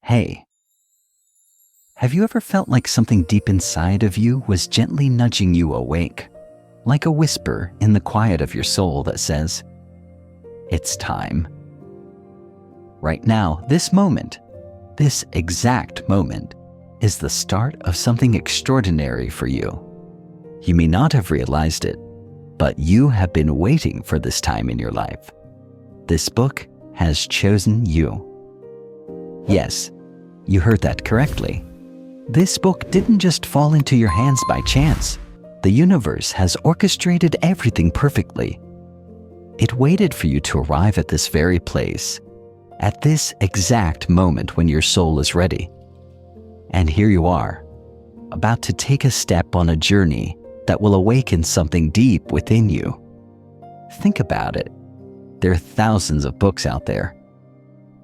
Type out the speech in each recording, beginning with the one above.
Hey, have you ever felt like something deep inside of you was gently nudging you awake? Like a whisper in the quiet of your soul that says, "It's time." Right now, this moment, this exact moment, is the start of something extraordinary for you. You may not have realized it, but you have been waiting for this time in your life. This book has chosen you. Yes, you heard that correctly. This book didn't just fall into your hands by chance. The universe has orchestrated everything perfectly. It waited for you to arrive at this very place, at this exact moment when your soul is ready. And here you are, about to take a step on a journey that will awaken something deep within you. Think about it. There are thousands of books out there,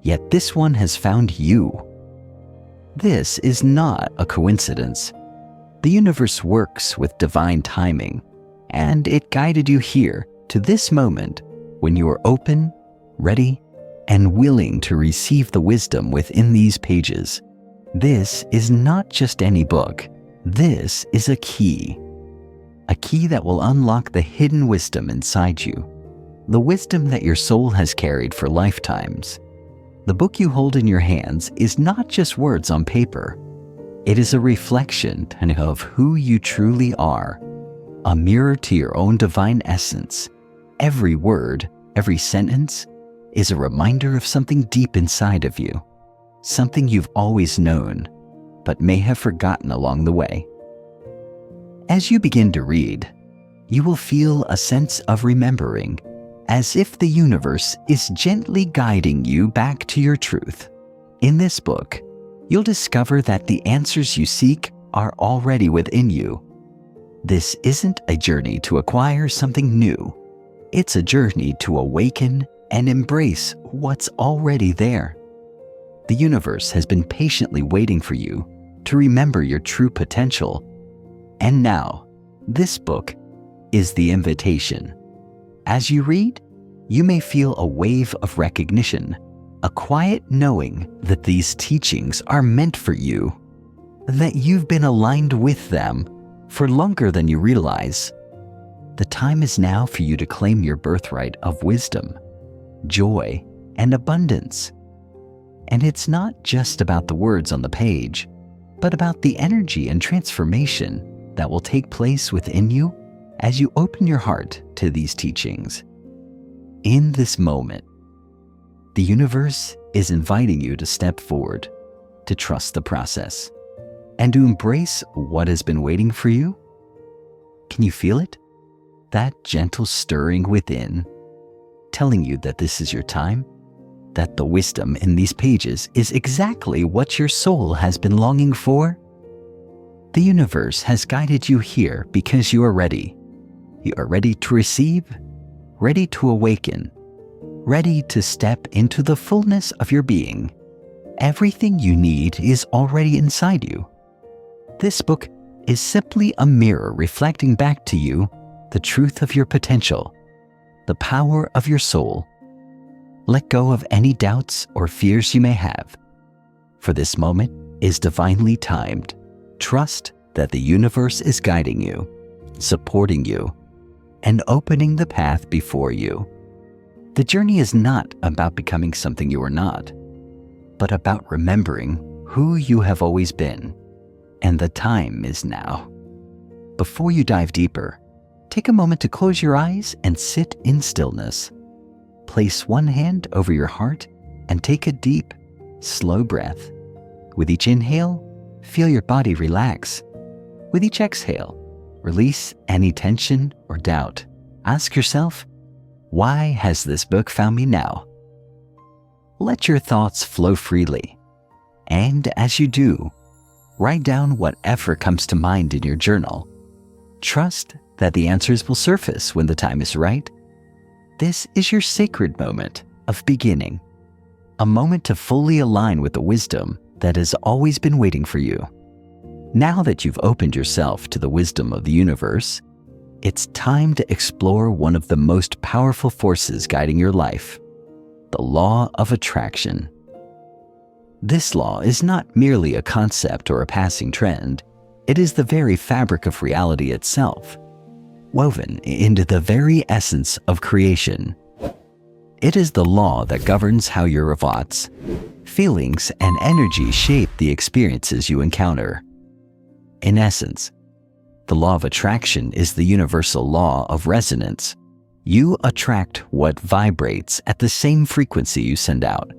yet this one has found you. This is not a coincidence. The universe works with divine timing, and it guided you here to this moment when you are open, ready, and willing to receive the wisdom within these pages. This is not just any book. This is a key that will unlock the hidden wisdom inside you, the wisdom that your soul has carried for lifetimes. The book you hold in your hands is not just words on paper. It is a reflection of who you truly are, a mirror to your own divine essence. Every word, every sentence is a reminder of something deep inside of you, something you've always known, but may have forgotten along the way. As you begin to read, you will feel a sense of remembering, as if the universe is gently guiding you back to your truth. In this book, you'll discover that the answers you seek are already within you. This isn't a journey to acquire something new. It's a journey to awaken and embrace what's already there. The universe has been patiently waiting for you to remember your true potential. And now, this book is the invitation. As you read, you may feel a wave of recognition, a quiet knowing that these teachings are meant for you, that you've been aligned with them for longer than you realize. The time is now for you to claim your birthright of wisdom, joy, and abundance. And it's not just about the words on the page, but about the energy and transformation that will take place within you as you open your heart to these teachings. In this moment, the universe is inviting you to step forward, to trust the process, and to embrace what has been waiting for you. Can you feel it? That gentle stirring within, telling you that this is your time, that the wisdom in these pages is exactly what your soul has been longing for? The universe has guided you here because you are ready. You are ready to receive, ready to awaken, ready to step into the fullness of your being. Everything you need is already inside you. This book is simply a mirror reflecting back to you the truth of your potential, the power of your soul. Let go of any doubts or fears you may have, for this moment is divinely timed. Trust that the universe is guiding you, supporting you, and opening the path before you. The journey is not about becoming something you are not, but about remembering who you have always been, and the time is now. Before you dive deeper, take a moment to close your eyes and sit in stillness. Place one hand over your heart and take a deep, slow breath. With each inhale, feel your body relax. With each exhale, release any tension or doubt. Ask yourself, why has this book found me now? Let your thoughts flow freely. And as you do, write down whatever comes to mind in your journal. Trust that the answers will surface when the time is right. This is your sacred moment of beginning, a moment to fully align with the wisdom that has always been waiting for you. Now that you've opened yourself to the wisdom of the universe, it's time to explore one of the most powerful forces guiding your life, the law of attraction. This law is not merely a concept or a passing trend. It is the very fabric of reality itself, woven into the very essence of creation. It is the law that governs how your thoughts, feelings, and energy shape the experiences you encounter. In essence, the law of attraction is the universal law of resonance. You attract what vibrates at the same frequency you send out.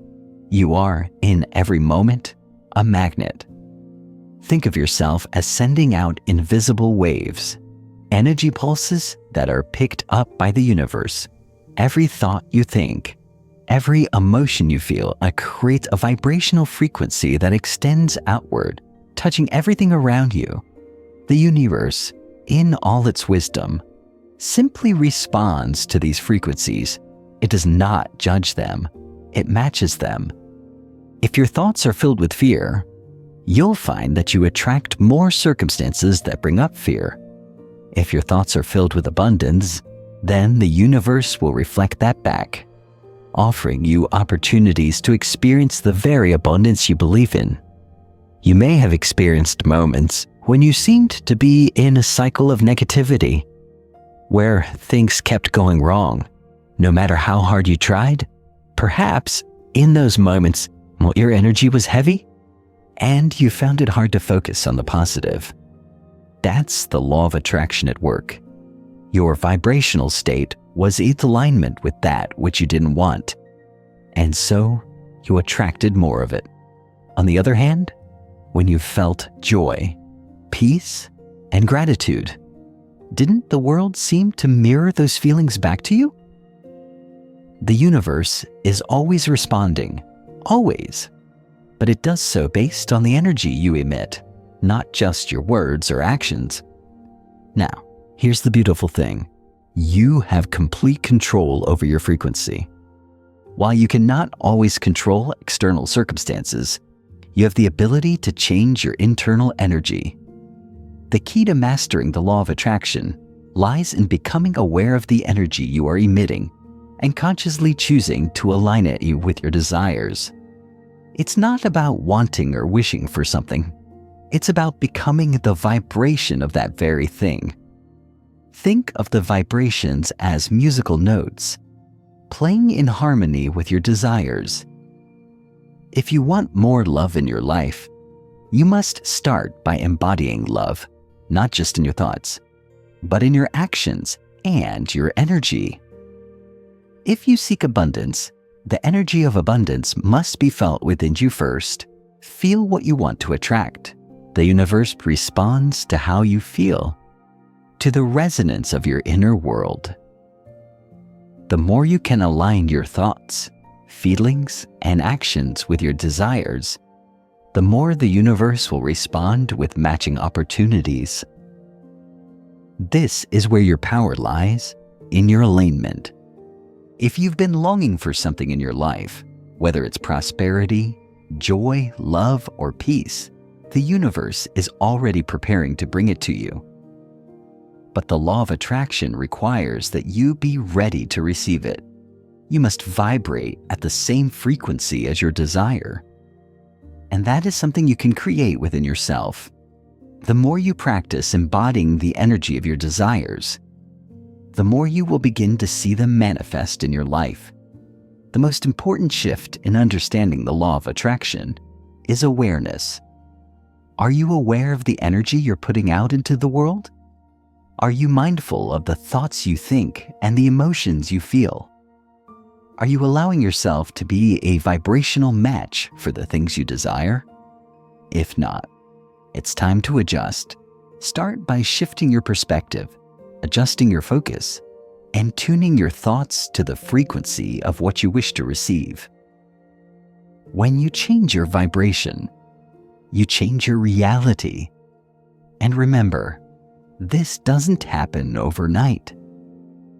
You are, in every moment, a magnet. Think of yourself as sending out invisible waves, energy pulses that are picked up by the universe. Every thought you think, every emotion you feel creates a vibrational frequency that extends outward, touching everything around you. The universe, in all its wisdom, simply responds to these frequencies. It does not judge them. It matches them. If your thoughts are filled with fear, you'll find that you attract more circumstances that bring up fear. If your thoughts are filled with abundance, then the universe will reflect that back, offering you opportunities to experience the very abundance you believe in. You may have experienced moments when you seemed to be in a cycle of negativity, where things kept going wrong, no matter how hard you tried. Perhaps in those moments, your energy was heavy, and you found it hard to focus on the positive. That's the law of attraction at work. Your vibrational state was in alignment with that which you didn't want, and so you attracted more of it. On the other hand, when you felt joy, peace, and gratitude, didn't the world seem to mirror those feelings back to you? The universe is always responding, always, but it does so based on the energy you emit, not just your words or actions. Now, here's the beautiful thing. You have complete control over your frequency. While you cannot always control external circumstances, you have the ability to change your internal energy. The key to mastering the law of attraction lies in becoming aware of the energy you are emitting and consciously choosing to align it with your desires. It's not about wanting or wishing for something. It's about becoming the vibration of that very thing. Think of the vibrations as musical notes, playing in harmony with your desires. If you want more love in your life, you must start by embodying love, not just in your thoughts, but in your actions and your energy. If you seek abundance, the energy of abundance must be felt within you first. Feel what you want to attract. The universe responds to how you feel, to the resonance of your inner world. The more you can align your thoughts, feelings, and actions with your desires, the more the universe will respond with matching opportunities. This is where your power lies, in your alignment. If you've been longing for something in your life, whether it's prosperity, joy, love, or peace, the universe is already preparing to bring it to you. But the law of attraction requires that you be ready to receive it. You must vibrate at the same frequency as your desire. And that is something you can create within yourself. The more you practice embodying the energy of your desires, the more you will begin to see them manifest in your life. The most important shift in understanding the law of attraction is awareness. Are you aware of the energy you're putting out into the world? Are you mindful of the thoughts you think and the emotions you feel? Are you allowing yourself to be a vibrational match for the things you desire? If not, it's time to adjust. Start by shifting your perspective, adjusting your focus, and tuning your thoughts to the frequency of what you wish to receive. When you change your vibration, you change your reality. And remember, this doesn't happen overnight.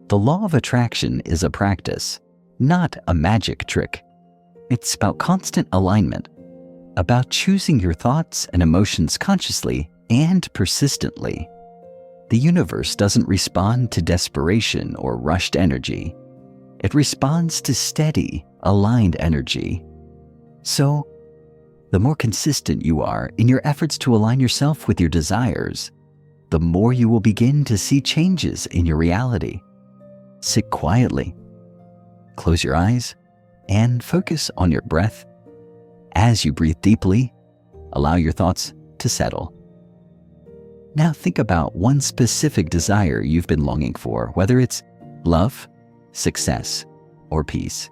The law of attraction is a practice, not a magic trick. It's about constant alignment, about choosing your thoughts and emotions consciously and persistently. The universe doesn't respond to desperation or rushed energy. It responds to steady, aligned energy. So, The more consistent you are in your efforts to align yourself with your desires, the more you will begin to see changes in your reality. Sit quietly, close your eyes, and focus on your breath. As you breathe deeply, allow your thoughts to settle. Now think about one specific desire you've been longing for, whether it's love, success, or peace.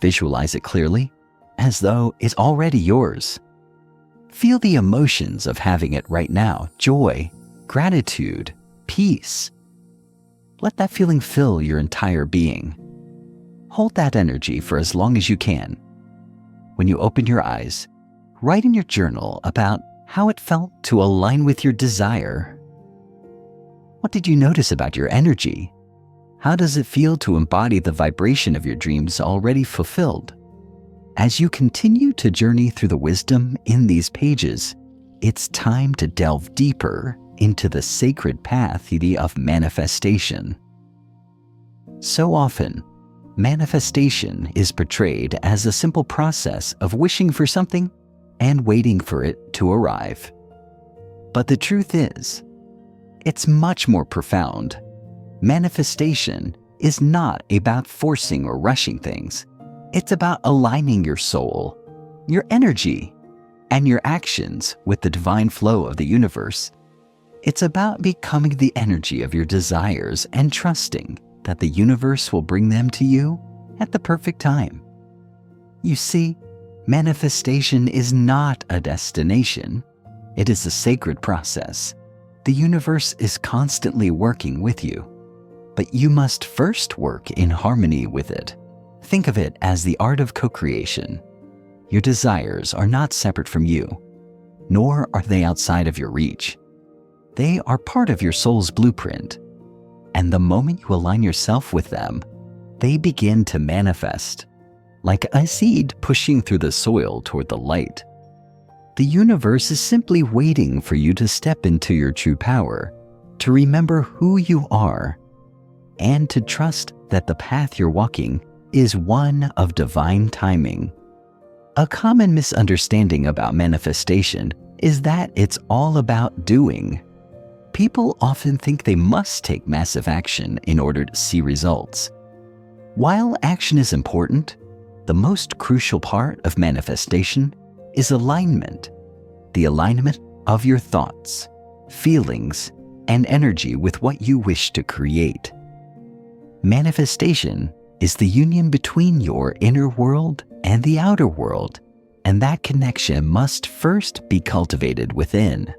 Visualize it clearly, as though it's already yours. Feel the emotions of having it right now: joy, gratitude, peace. Let that feeling fill your entire being. Hold that energy for as long as you can. When you open your eyes, write in your journal about how it felt to align with your desire. What did you notice about your energy? How does it feel to embody the vibration of your dreams already fulfilled? As you continue to journey through the wisdom in these pages, it's time to delve deeper into the sacred path of manifestation. So often, manifestation is portrayed as a simple process of wishing for something and waiting for it to arrive. But the truth is, it's much more profound. Manifestation is not about forcing or rushing things. It's about aligning your soul, your energy, and your actions with the divine flow of the universe. It's about becoming the energy of your desires and trusting that the universe will bring them to you at the perfect time. You see, manifestation is not a destination. It is a sacred process. The universe is constantly working with you, but you must first work in harmony with it. Think of it as the art of co-creation. Your desires are not separate from you, nor are they outside of your reach. They are part of your soul's blueprint, and the moment you align yourself with them, they begin to manifest. Like a seed pushing through the soil toward the light. The universe is simply waiting for you to step into your true power, to remember who you are, and to trust that the path you're walking is one of divine timing. A common misunderstanding about manifestation is that it's all about doing. People often think they must take massive action in order to see results. While action is important, the most crucial part of manifestation is alignment. The alignment of your thoughts, feelings, and energy with what you wish to create. Manifestation is the union between your inner world and the outer world, and that connection must first be cultivated within.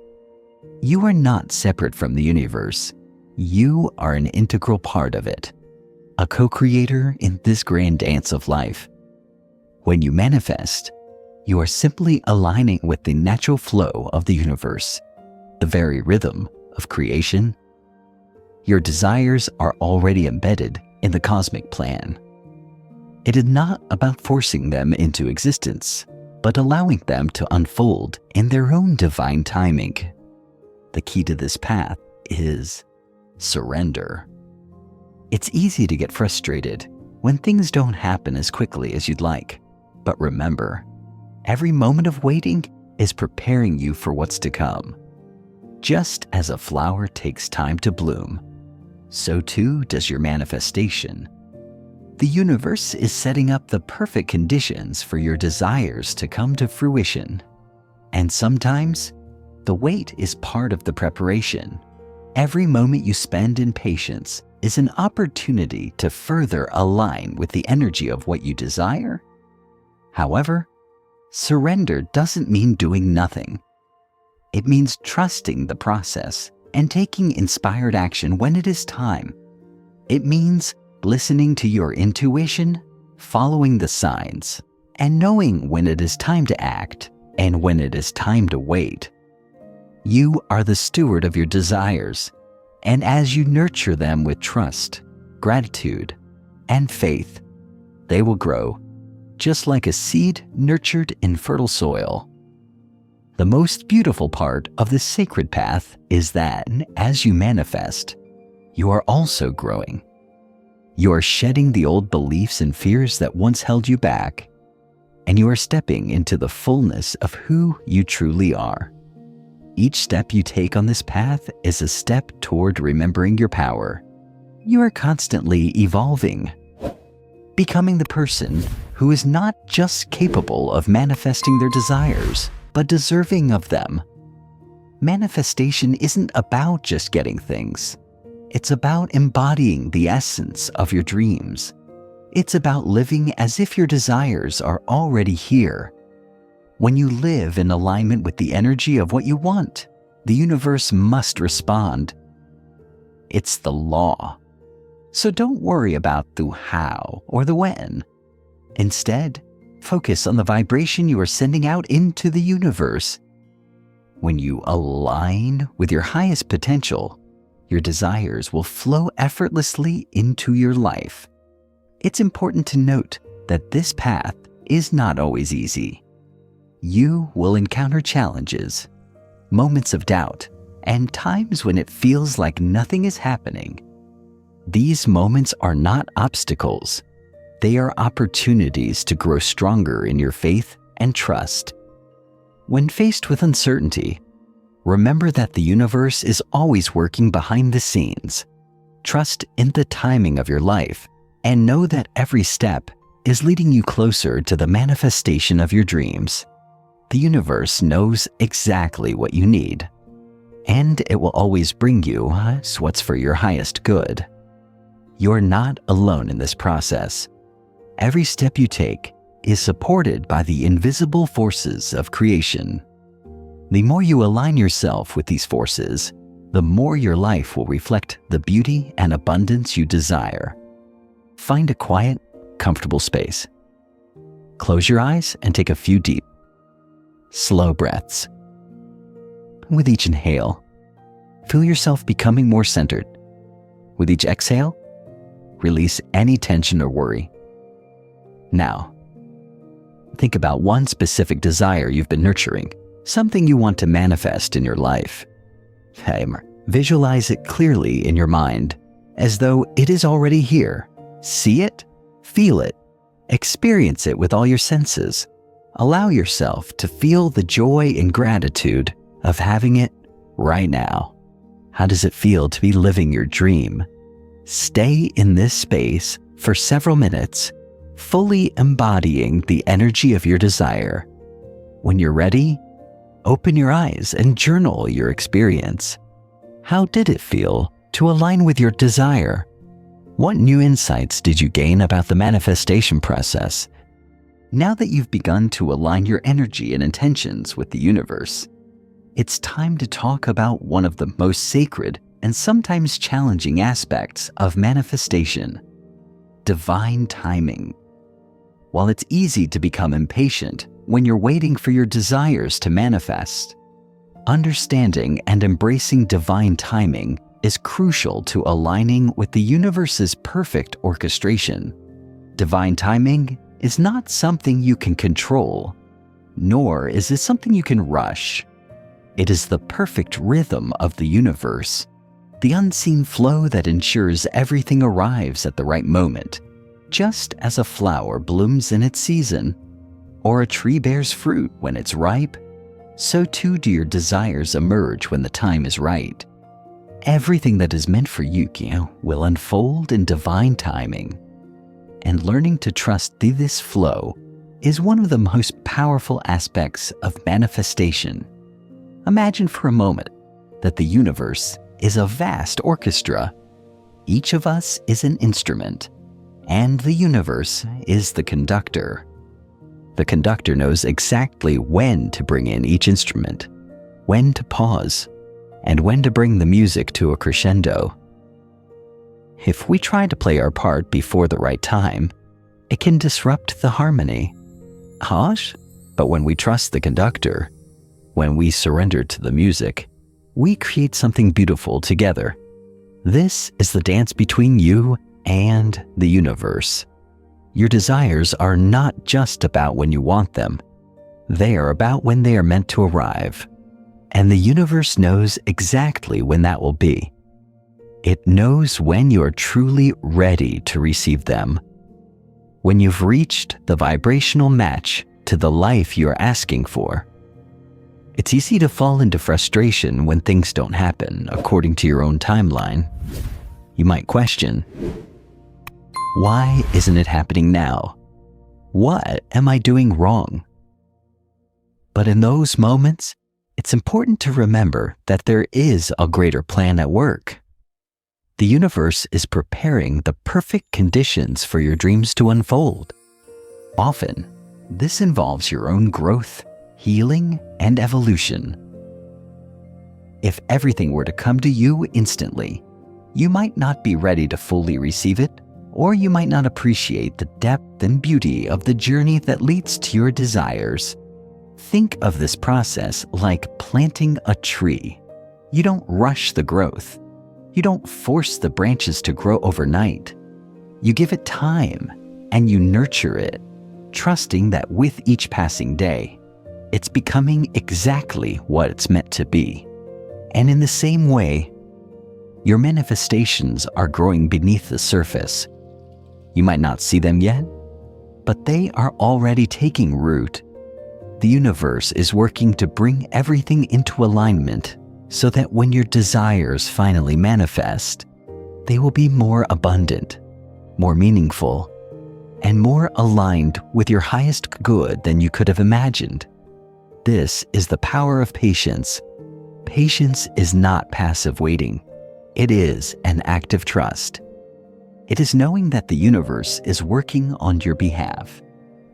You are not separate from the universe. You are an integral part of it, a co-creator in this grand dance of life. When you manifest, you are simply aligning with the natural flow of the universe, the very rhythm of creation. Your desires are already embedded in the cosmic plan. It is not about forcing them into existence, but allowing them to unfold in their own divine timing. The key to this path is surrender. It's easy to get frustrated when things don't happen as quickly as you'd like. But remember, every moment of waiting is preparing you for what's to come. Just as a flower takes time to bloom, so too does your manifestation. The universe is setting up the perfect conditions for your desires to come to fruition. And sometimes, the wait is part of the preparation. Every moment you spend in patience is an opportunity to further align with the energy of what you desire. However, surrender doesn't mean doing nothing. It means trusting the process and taking inspired action when it is time. It means listening to your intuition, following the signs, and knowing when it is time to act and when it is time to wait. You are the steward of your desires, and as you nurture them with trust, gratitude, and faith, they will grow, just like a seed nurtured in fertile soil. The most beautiful part of this sacred path is that as you manifest, you are also growing. You are shedding the old beliefs and fears that once held you back. and you are stepping into the fullness of who you truly are. Each step you take on this path is a step toward remembering your power. You are constantly evolving, becoming the person who is not just capable of manifesting their desires, but deserving of them. Manifestation isn't about just getting things. It's about embodying the essence of your dreams. It's about living as if your desires are already here. When you live in alignment with the energy of what you want, the universe must respond. It's the law. So don't worry about the how or the when. Instead, focus on the vibration you are sending out into the universe. When you align with your highest potential, your desires will flow effortlessly into your life. It's important to note that this path is not always easy. You will encounter challenges, moments of doubt, and times when it feels like nothing is happening. These moments are not obstacles. They are opportunities to grow stronger in your faith and trust. When faced with uncertainty, remember that the universe is always working behind the scenes. Trust in the timing of your life and know that every step is leading you closer to the manifestation of your dreams. The universe knows exactly what you need, and it will always bring you what's for your highest good. You're not alone in this process. Every step you take is supported by the invisible forces of creation. The more you align yourself with these forces, the more your life will reflect the beauty and abundance you desire. Find a quiet, comfortable space. Close your eyes and take a few deep, slow breaths. With each inhale, feel yourself becoming more centered. With each exhale, release any tension or worry. Now, think about one specific desire you've been nurturing, something you want to manifest in your life. Visualize it clearly in your mind, as though it is already here. See it, feel it, experience it with all your senses. Allow yourself to feel the joy and gratitude of having it right now. How does it feel to be living your dream? Stay in this space for several minutes, fully embodying the energy of your desire. When you're ready, open your eyes and journal your experience. How did it feel to align with your desire? What new insights did you gain about the manifestation process? Now that you've begun to align your energy and intentions with the universe, it's time to talk about one of the most sacred and sometimes challenging aspects of manifestation: divine timing. While it's easy to become impatient when you're waiting for your desires to manifest, understanding and embracing divine timing is crucial to aligning with the universe's perfect orchestration. Divine timing is not something you can control, nor is it something you can rush. It is the perfect rhythm of the universe, the unseen flow that ensures everything arrives at the right moment. Just as a flower blooms in its season, or a tree bears fruit when it's ripe, so too do your desires emerge when the time is right. Everything that is meant for you will unfold in divine timing. And learning to trust this flow is one of the most powerful aspects of manifestation. Imagine for a moment that the universe is a vast orchestra. Each of us is an instrument, and the universe is the conductor. The conductor knows exactly when to bring in each instrument, when to pause, and when to bring the music to a crescendo. If we try to play our part before the right time, it can disrupt the harmony. But when we trust the conductor, when we surrender to the music, we create something beautiful together. This is the dance between you and the universe. Your desires are not just about when you want them. They are about when they are meant to arrive. And the universe knows exactly when that will be. It knows when you are truly ready to receive them. When you've reached the vibrational match to the life you're asking for. It's easy to fall into frustration when things don't happen according to your own timeline. You might question, why isn't it happening now? What am I doing wrong? But in those moments, it's important to remember that there is a greater plan at work. The universe is preparing the perfect conditions for your dreams to unfold. Often, this involves your own growth, healing, and evolution. If everything were to come to you instantly, you might not be ready to fully receive it, or you might not appreciate the depth and beauty of the journey that leads to your desires. Think of this process like planting a tree. You don't rush the growth. You don't force the branches to grow overnight. You give it time and you nurture it, trusting that with each passing day, it's becoming exactly what it's meant to be. And in the same way, your manifestations are growing beneath the surface. You might not see them yet, but they are already taking root. The universe is working to bring everything into alignment so that when your desires finally manifest, they will be more abundant, more meaningful, and more aligned with your highest good than you could have imagined. This is the power of patience. Patience is not passive waiting. It is an active trust. It is knowing that the universe is working on your behalf,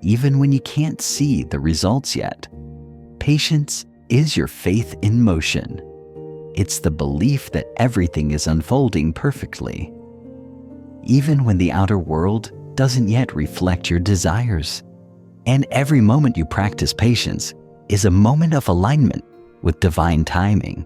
even when you can't see the results yet. Patience is your faith in motion. It's the belief that everything is unfolding perfectly, even when the outer world doesn't yet reflect your desires. And every moment you practice patience is a moment of alignment with divine timing.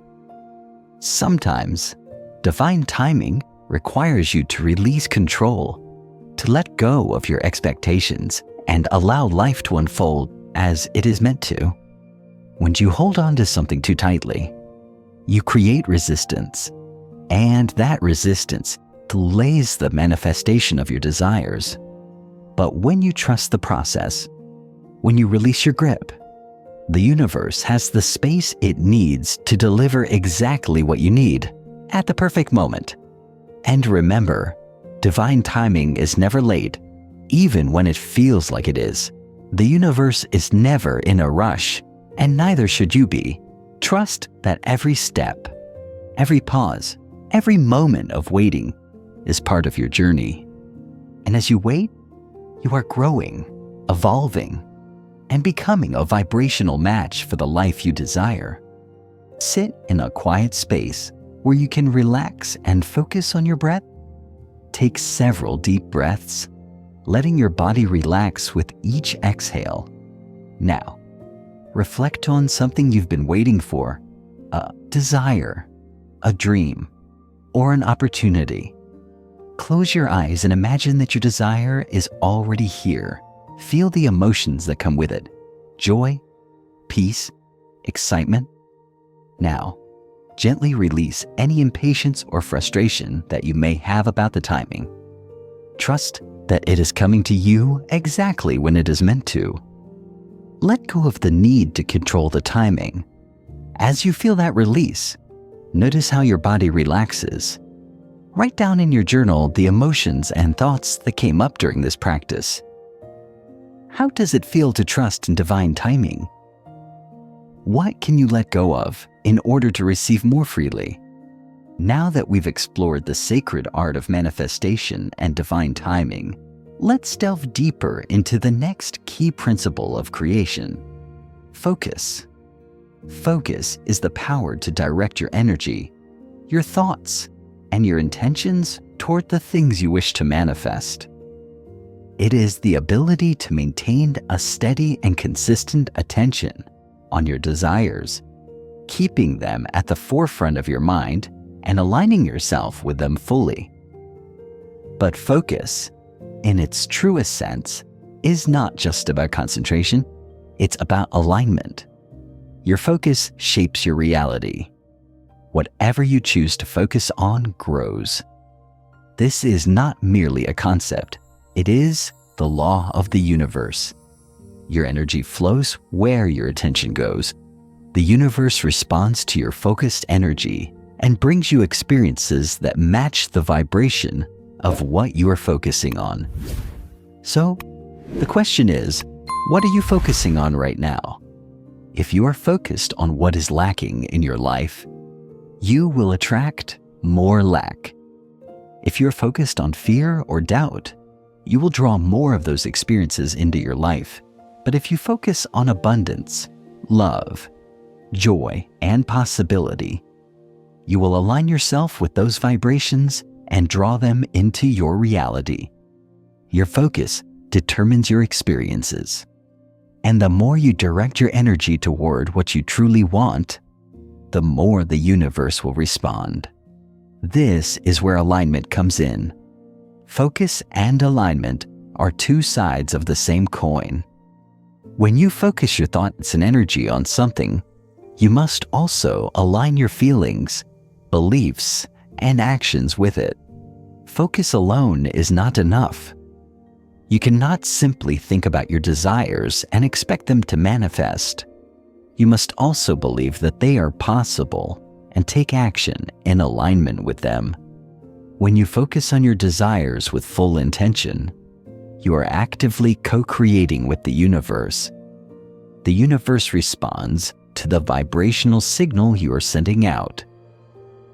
Sometimes, divine timing requires you to release control, to let go of your expectations, and allow life to unfold as it is meant to. When you hold on to something too tightly, you create resistance, and that resistance delays the manifestation of your desires. But when you trust the process, when you release your grip, the universe has the space it needs to deliver exactly what you need at the perfect moment. And remember, divine timing is never late, even when it feels like it is. The universe is never in a rush, and neither should you be. Trust that every step, every pause, every moment of waiting is part of your journey. And as you wait, you are growing, evolving, and becoming a vibrational match for the life you desire. Sit in a quiet space where you can relax and focus on your breath. Take several deep breaths, letting your body relax with each exhale. Now, reflect on something you've been waiting for, a desire, a dream, or an opportunity. Close your eyes and imagine that your desire is already here. Feel the emotions that come with it: joy, peace, excitement. Now, gently release any impatience or frustration that you may have about the timing. Trust that it is coming to you exactly when it is meant to. Let go of the need to control the timing. As you feel that release, notice how your body relaxes. Write down in your journal the emotions and thoughts that came up during this practice. How does it feel to trust in divine timing? What can you let go of in order to receive more freely? Now that we've explored the sacred art of manifestation and divine timing, let's delve deeper into the next key principle of creation: focus. Focus is the power to direct your energy, your thoughts, and your intentions toward the things you wish to manifest. It is the ability to maintain a steady and consistent attention on your desires, keeping them at the forefront of your mind and aligning yourself with them fully. But focus, in its truest sense, is not just about concentration, it's about alignment. Your focus shapes your reality. Whatever you choose to focus on grows. This is not merely a concept, it is the law of the universe. Your energy flows where your attention goes. The universe responds to your focused energy and brings you experiences that match the vibration of what you are focusing on. So, the question is, what are you focusing on right now? If you are focused on what is lacking in your life, you will attract more lack. If you're focused on fear or doubt, you will draw more of those experiences into your life. But if you focus on abundance, love, joy, and possibility, you will align yourself with those vibrations and draw them into your reality. Your focus determines your experiences. And the more you direct your energy toward what you truly want, the more the universe will respond. This is where alignment comes in. Focus and alignment are two sides of the same coin. When you focus your thoughts and energy on something, you must also align your feelings, beliefs, and actions with it. Focus alone is not enough. You cannot simply think about your desires and expect them to manifest. You must also believe that they are possible and take action in alignment with them. When you focus on your desires with full intention, you are actively co-creating with the universe. The universe responds to the vibrational signal you are sending out.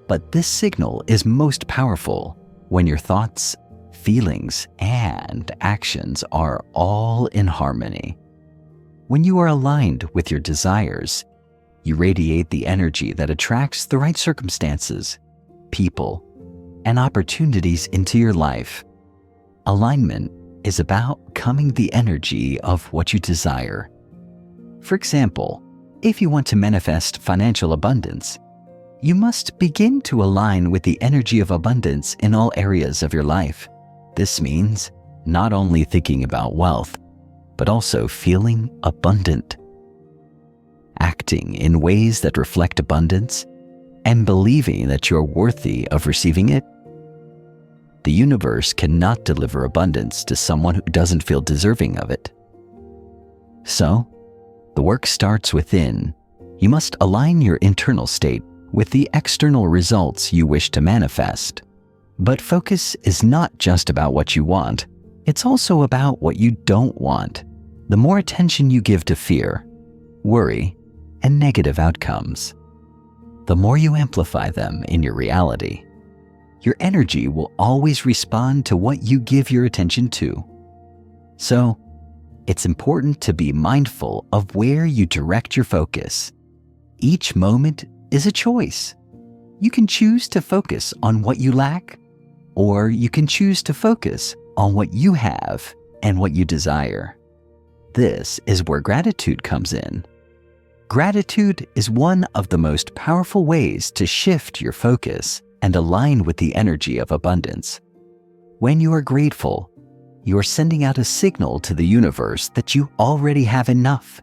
But this signal is most powerful when your thoughts, feelings, and actions are all in harmony. When you are aligned with your desires, you radiate the energy that attracts the right circumstances, people, and opportunities into your life. Alignment is about becoming the energy of what you desire. For example, if you want to manifest financial abundance, you must begin to align with the energy of abundance in all areas of your life. This means not only thinking about wealth, but also feeling abundant, acting in ways that reflect abundance, and believing that you're worthy of receiving it. The universe cannot deliver abundance to someone who doesn't feel deserving of it. So, the work starts within. You must align your internal state with the external results you wish to manifest. But focus is not just about what you want, it's also about what you don't want. The more attention you give to fear, worry, and negative outcomes, the more you amplify them in your reality. Your energy will always respond to what you give your attention to. So, it's important to be mindful of where you direct your focus. Each moment is a choice. You can choose to focus on what you lack, or you can choose to focus on what you have and what you desire. This is where gratitude comes in. Gratitude is one of the most powerful ways to shift your focus and align with the energy of abundance. When you are grateful, you are sending out a signal to the universe that you already have enough,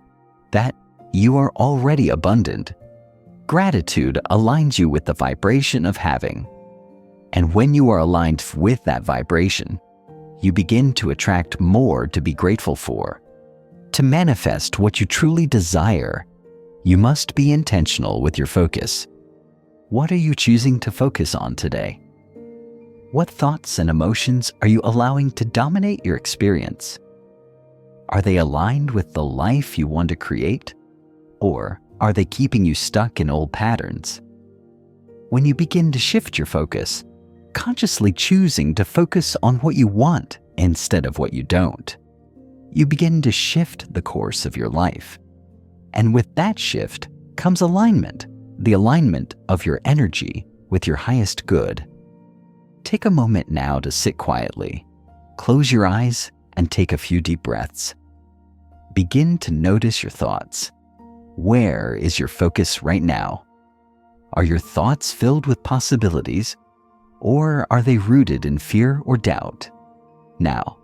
that you are already abundant. Gratitude aligns you with the vibration of having. And when you are aligned with that vibration, you begin to attract more to be grateful for. To manifest what you truly desire, you must be intentional with your focus. What are you choosing to focus on today? What thoughts and emotions are you allowing to dominate your experience? Are they aligned with the life you want to create? Or are they keeping you stuck in old patterns? When you begin to shift your focus, consciously choosing to focus on what you want instead of what you don't, you begin to shift the course of your life. And with that shift comes alignment, the alignment of your energy with your highest good. Take a moment now to sit quietly. Close your eyes and take a few deep breaths. Begin to notice your thoughts. Where is your focus right now? Are your thoughts filled with possibilities, or are they rooted in fear or doubt? Now,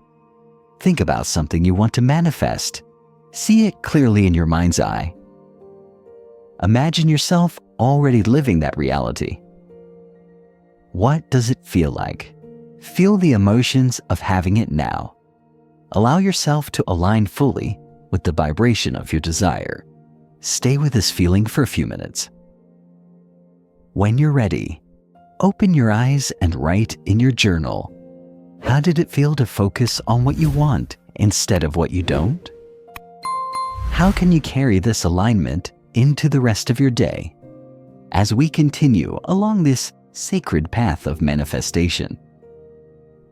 think about something you want to manifest. See it clearly in your mind's eye. Imagine yourself already living that reality. What does it feel like? Feel the emotions of having it now. Allow yourself to align fully with the vibration of your desire. Stay with this feeling for a few minutes. When you're ready, open your eyes and write in your journal. How did it feel to focus on what you want instead of what you don't? How can you carry this alignment into the rest of your day as we continue along this sacred path of manifestation?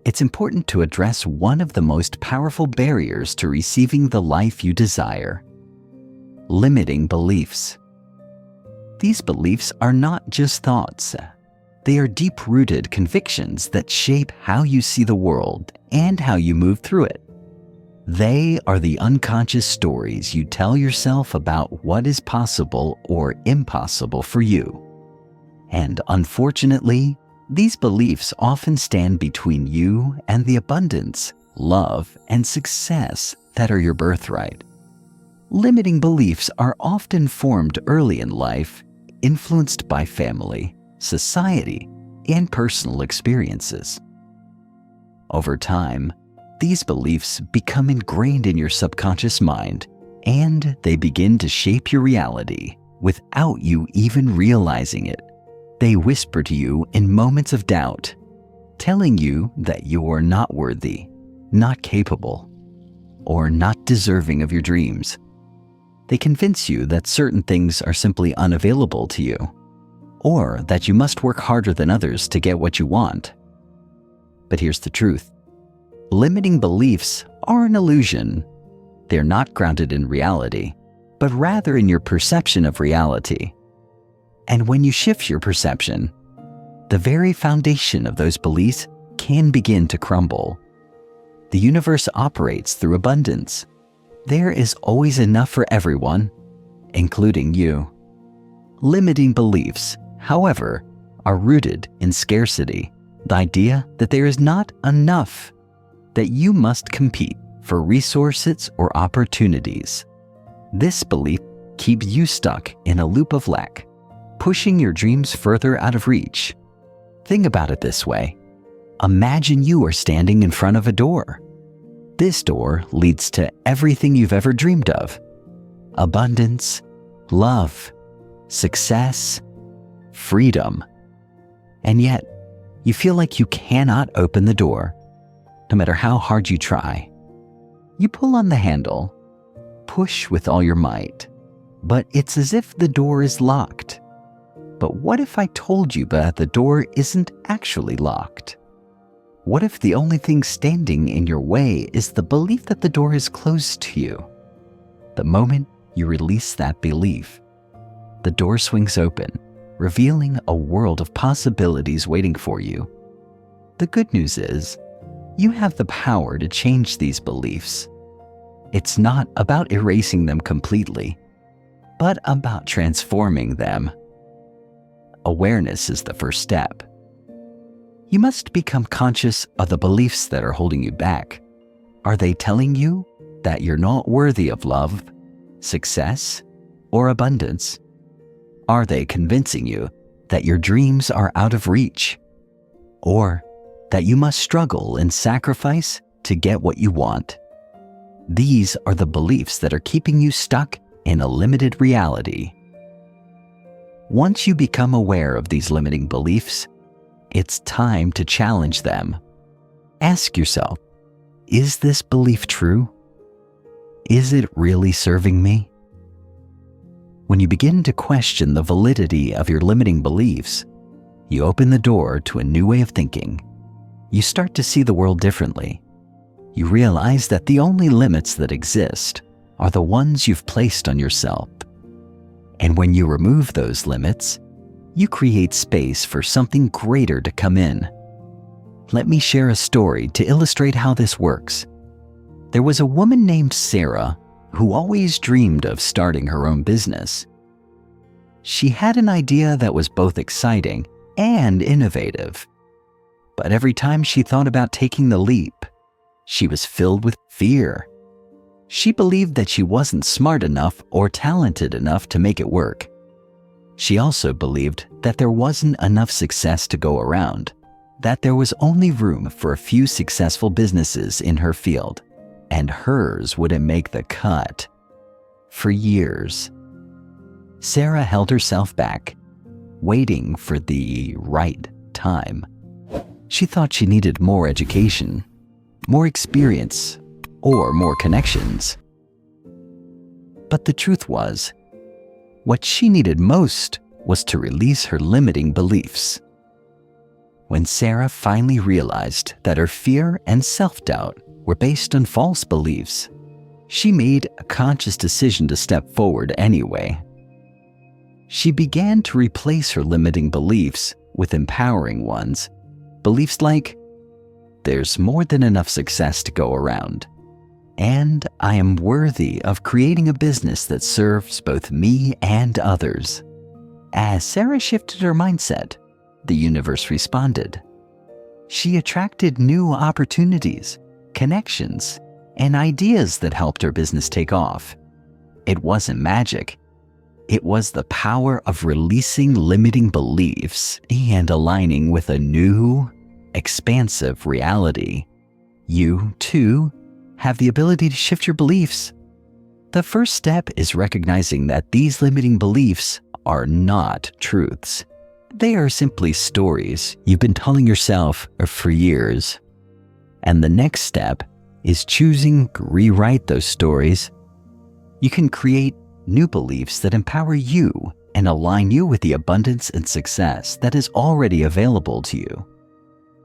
It's important to address one of the most powerful barriers to receiving the life you desire: limiting beliefs. These beliefs are not just thoughts. They are deep-rooted convictions that shape how you see the world and how you move through it. They are the unconscious stories you tell yourself about what is possible or impossible for you. And unfortunately, these beliefs often stand between you and the abundance, love, and success that are your birthright. Limiting beliefs are often formed early in life, influenced by family, society, and personal experiences. Over time, these beliefs become ingrained in your subconscious mind, and they begin to shape your reality without you even realizing it. They whisper to you in moments of doubt, telling you that you are not worthy, not capable, or not deserving of your dreams. They convince you that certain things are simply unavailable to you, or that you must work harder than others to get what you want. But here's the truth. Limiting beliefs are an illusion. They're not grounded in reality, but rather in your perception of reality. And when you shift your perception, the very foundation of those beliefs can begin to crumble. The universe operates through abundance. There is always enough for everyone, including you. Limiting beliefs, however, are rooted in scarcity, the idea that there is not enough, that you must compete for resources or opportunities. This belief keeps you stuck in a loop of lack, pushing your dreams further out of reach. Think about it this way. Imagine you are standing in front of a door. This door leads to everything you've ever dreamed of: abundance, love, success, freedom. And yet, you feel like you cannot open the door, no matter how hard you try. You pull on the handle, push with all your might, but it's as if the door is locked. But what if I told you that the door isn't actually locked? What if the only thing standing in your way is the belief that the door is closed to you? The moment you release that belief, the door swings open, revealing a world of possibilities waiting for you. The good news is, you have the power to change these beliefs. It's not about erasing them completely, but about transforming them. Awareness is the first step. You must become conscious of the beliefs that are holding you back. Are they telling you that you're not worthy of love, success, or abundance? Are they convincing you that your dreams are out of reach? Or that you must struggle and sacrifice to get what you want? These are the beliefs that are keeping you stuck in a limited reality. Once you become aware of these limiting beliefs, it's time to challenge them. Ask yourself, is this belief true? Is it really serving me? When you begin to question the validity of your limiting beliefs, you open the door to a new way of thinking. You start to see the world differently. You realize that the only limits that exist are the ones you've placed on yourself. And when you remove those limits, you create space for something greater to come in. Let me share a story to illustrate how this works. There was a woman named Sarah who always dreamed of starting her own business. She had an idea that was both exciting and innovative. But every time she thought about taking the leap, she was filled with fear. She believed that she wasn't smart enough or talented enough to make it work. She also believed that there wasn't enough success to go around, that there was only room for a few successful businesses in her field, and hers wouldn't make the cut. For years, Sarah held herself back, waiting for the right time. She thought she needed more education, more experience, or more connections. But the truth was, what she needed most was to release her limiting beliefs. When Sarah finally realized that her fear and self-doubt were based on false beliefs, she made a conscious decision to step forward anyway. She began to replace her limiting beliefs with empowering ones. Beliefs like, there's more than enough success to go around, and I am worthy of creating a business that serves both me and others. As Sarah shifted her mindset, the universe responded. She attracted new opportunities, connections, and ideas that helped her business take off. It wasn't magic. It was the power of releasing limiting beliefs and aligning with a new, expansive reality. You, too, have the ability to shift your beliefs. The first step is recognizing that these limiting beliefs are not truths. They are simply stories you've been telling yourself for years. And the next step is choosing to rewrite those stories. You can create new beliefs that empower you and align you with the abundance and success that is already available to you.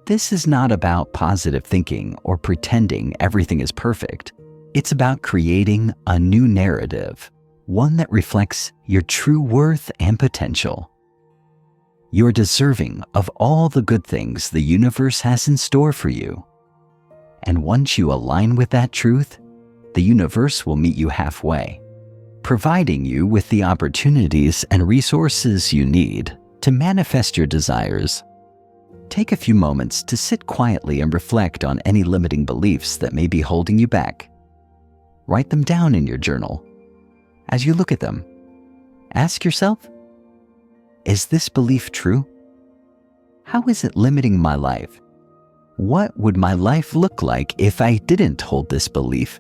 This is not about positive thinking or pretending everything is perfect. It's about creating a new narrative, one that reflects your true worth and potential. You're deserving of all the good things the universe has in store for you. And once you align with that truth, the universe will meet you halfway, providing you with the opportunities and resources you need to manifest your desires. Take a few moments to sit quietly and reflect on any limiting beliefs that may be holding you back. Write them down in your journal. As you look at them, ask yourself, is this belief true? How is it limiting my life? What would my life look like if I didn't hold this belief?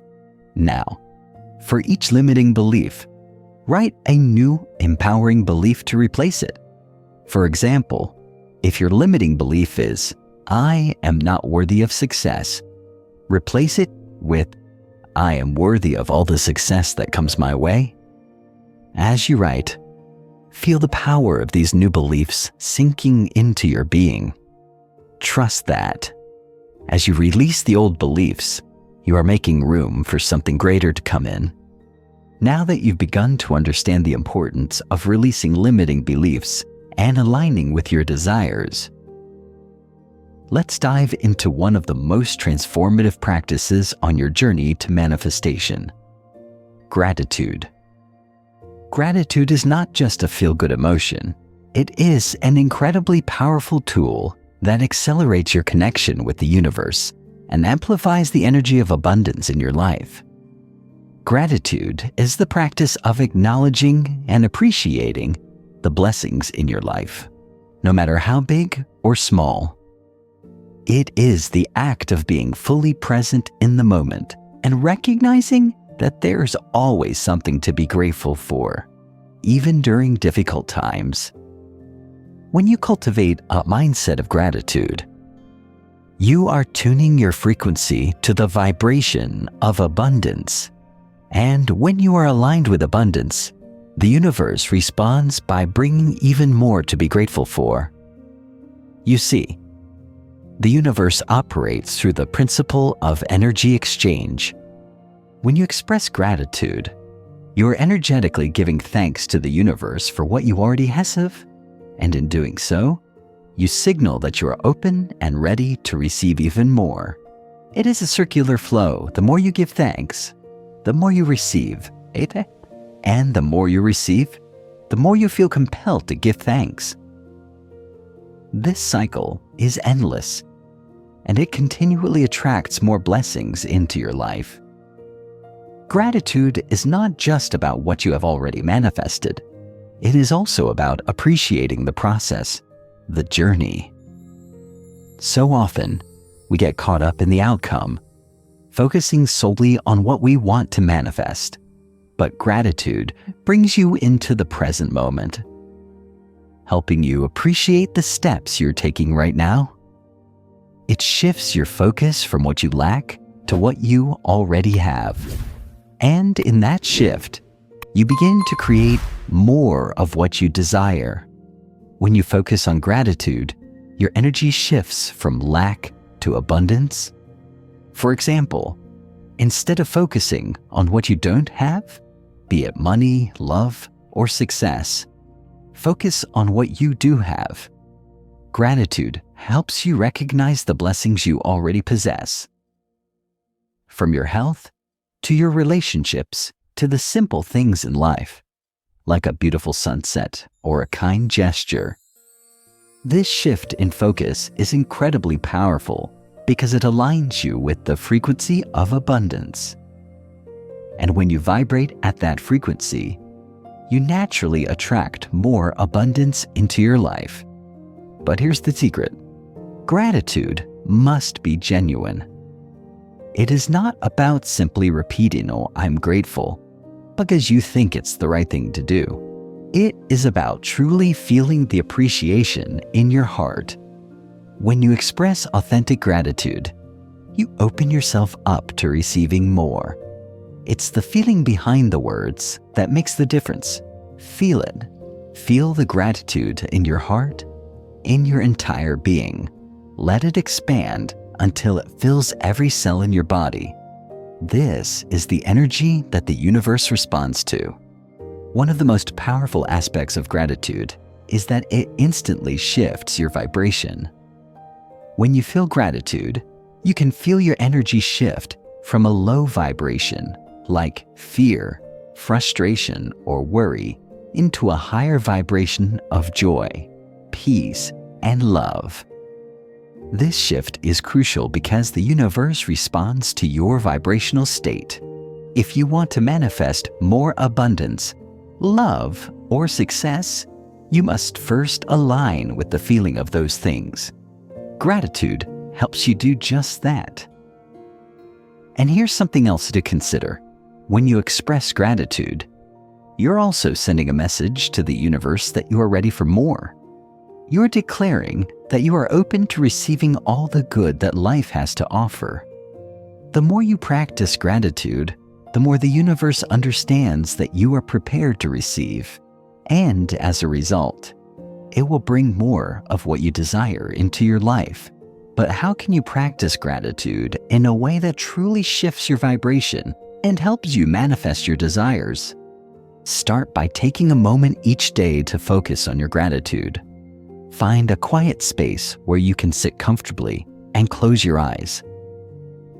Now, for each limiting belief, write a new, empowering belief to replace it. For example, if your limiting belief is, I am not worthy of success, replace it with, I am worthy of all the success that comes my way. As you write, feel the power of these new beliefs sinking into your being. Trust that, as you release the old beliefs, you are making room for something greater to come in. Now that you've begun to understand the importance of releasing limiting beliefs and aligning with your desires, let's dive into one of the most transformative practices on your journey to manifestation: gratitude. Gratitude is not just a feel-good emotion. It is an incredibly powerful tool that accelerates your connection with the universe and amplifies the energy of abundance in your life. Gratitude is the practice of acknowledging and appreciating the blessings in your life, no matter how big or small. It is the act of being fully present in the moment and recognizing that there's always something to be grateful for, even during difficult times. When you cultivate a mindset of gratitude, you are tuning your frequency to the vibration of abundance. And when you are aligned with abundance, the universe responds by bringing even more to be grateful for. You see, the universe operates through the principle of energy exchange. When you express gratitude, you are energetically giving thanks to the universe for what you already have, and in doing so, you signal that you are open and ready to receive even more. It is a circular flow. The more you give thanks, the more you receive. And the more you receive, the more you feel compelled to give thanks. This cycle is endless, and it continually attracts more blessings into your life. Gratitude is not just about what you have already manifested. It is also about appreciating the process, the journey. So often, we get caught up in the outcome, focusing solely on what we want to manifest. But gratitude brings you into the present moment, helping you appreciate the steps you're taking right now. It shifts your focus from what you lack to what you already have. And in that shift, you begin to create more of what you desire. When you focus on gratitude, your energy shifts from lack to abundance. For example, instead of focusing on what you don't have, be it money, love, or success, focus on what you do have. Gratitude helps you recognize the blessings you already possess. From your health to your relationships to the simple things in life, like a beautiful sunset or a kind gesture. This shift in focus is incredibly powerful because it aligns you with the frequency of abundance. And when you vibrate at that frequency, you naturally attract more abundance into your life. But here's the secret. Gratitude must be genuine. It is not about simply repeating, "Oh, I'm grateful," because you think it's the right thing to do. It is about truly feeling the appreciation in your heart. When you express authentic gratitude, you open yourself up to receiving more. It's the feeling behind the words that makes the difference. Feel it. Feel the gratitude in your heart, in your entire being. Let it expand until it fills every cell in your body. This is the energy that the universe responds to. One of the most powerful aspects of gratitude is that it instantly shifts your vibration. When you feel gratitude, you can feel your energy shift from a low vibration, like fear, frustration, or worry, into a higher vibration of joy, peace, and love. This shift is crucial because the universe responds to your vibrational state. If you want to manifest more abundance, love, or success, you must first align with the feeling of those things. Gratitude helps you do just that. And here's something else to consider. When you express gratitude, you're also sending a message to the universe that you are ready for more. You're declaring that you are open to receiving all the good that life has to offer. The more you practice gratitude, the more the universe understands that you are prepared to receive. And as a result, it will bring more of what you desire into your life. But how can you practice gratitude in a way that truly shifts your vibration and helps you manifest your desires? Start by taking a moment each day to focus on your gratitude. Find a quiet space where you can sit comfortably and close your eyes.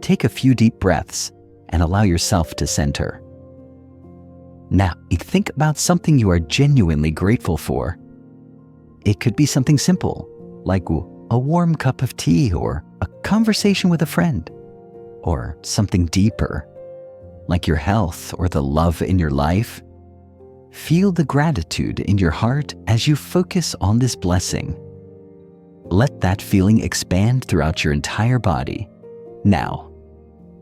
Take a few deep breaths and allow yourself to center. Now, think about something you are genuinely grateful for. It could be something simple, like a warm cup of tea or a conversation with a friend, or something deeper, like your health or the love in your life. Feel the gratitude in your heart as you focus on this blessing. Let that feeling expand throughout your entire body. Now,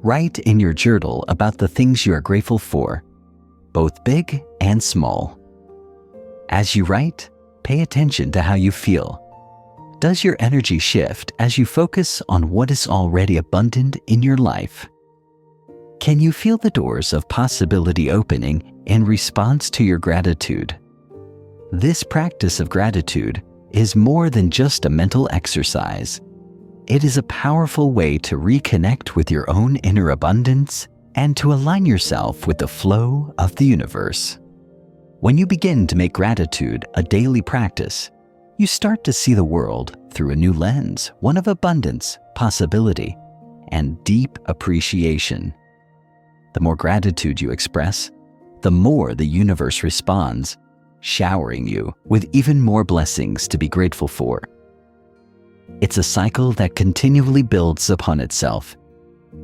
write in your journal about the things you are grateful for, both big and small. As you write, pay attention to how you feel. Does your energy shift as you focus on what is already abundant in your life? Can you feel the doors of possibility opening in response to your gratitude? This practice of gratitude is more than just a mental exercise. It is a powerful way to reconnect with your own inner abundance and to align yourself with the flow of the universe. When you begin to make gratitude a daily practice, you start to see the world through a new lens, one of abundance, possibility, and deep appreciation. The more gratitude you express, the more the universe responds, showering you with even more blessings to be grateful for. It's a cycle that continually builds upon itself,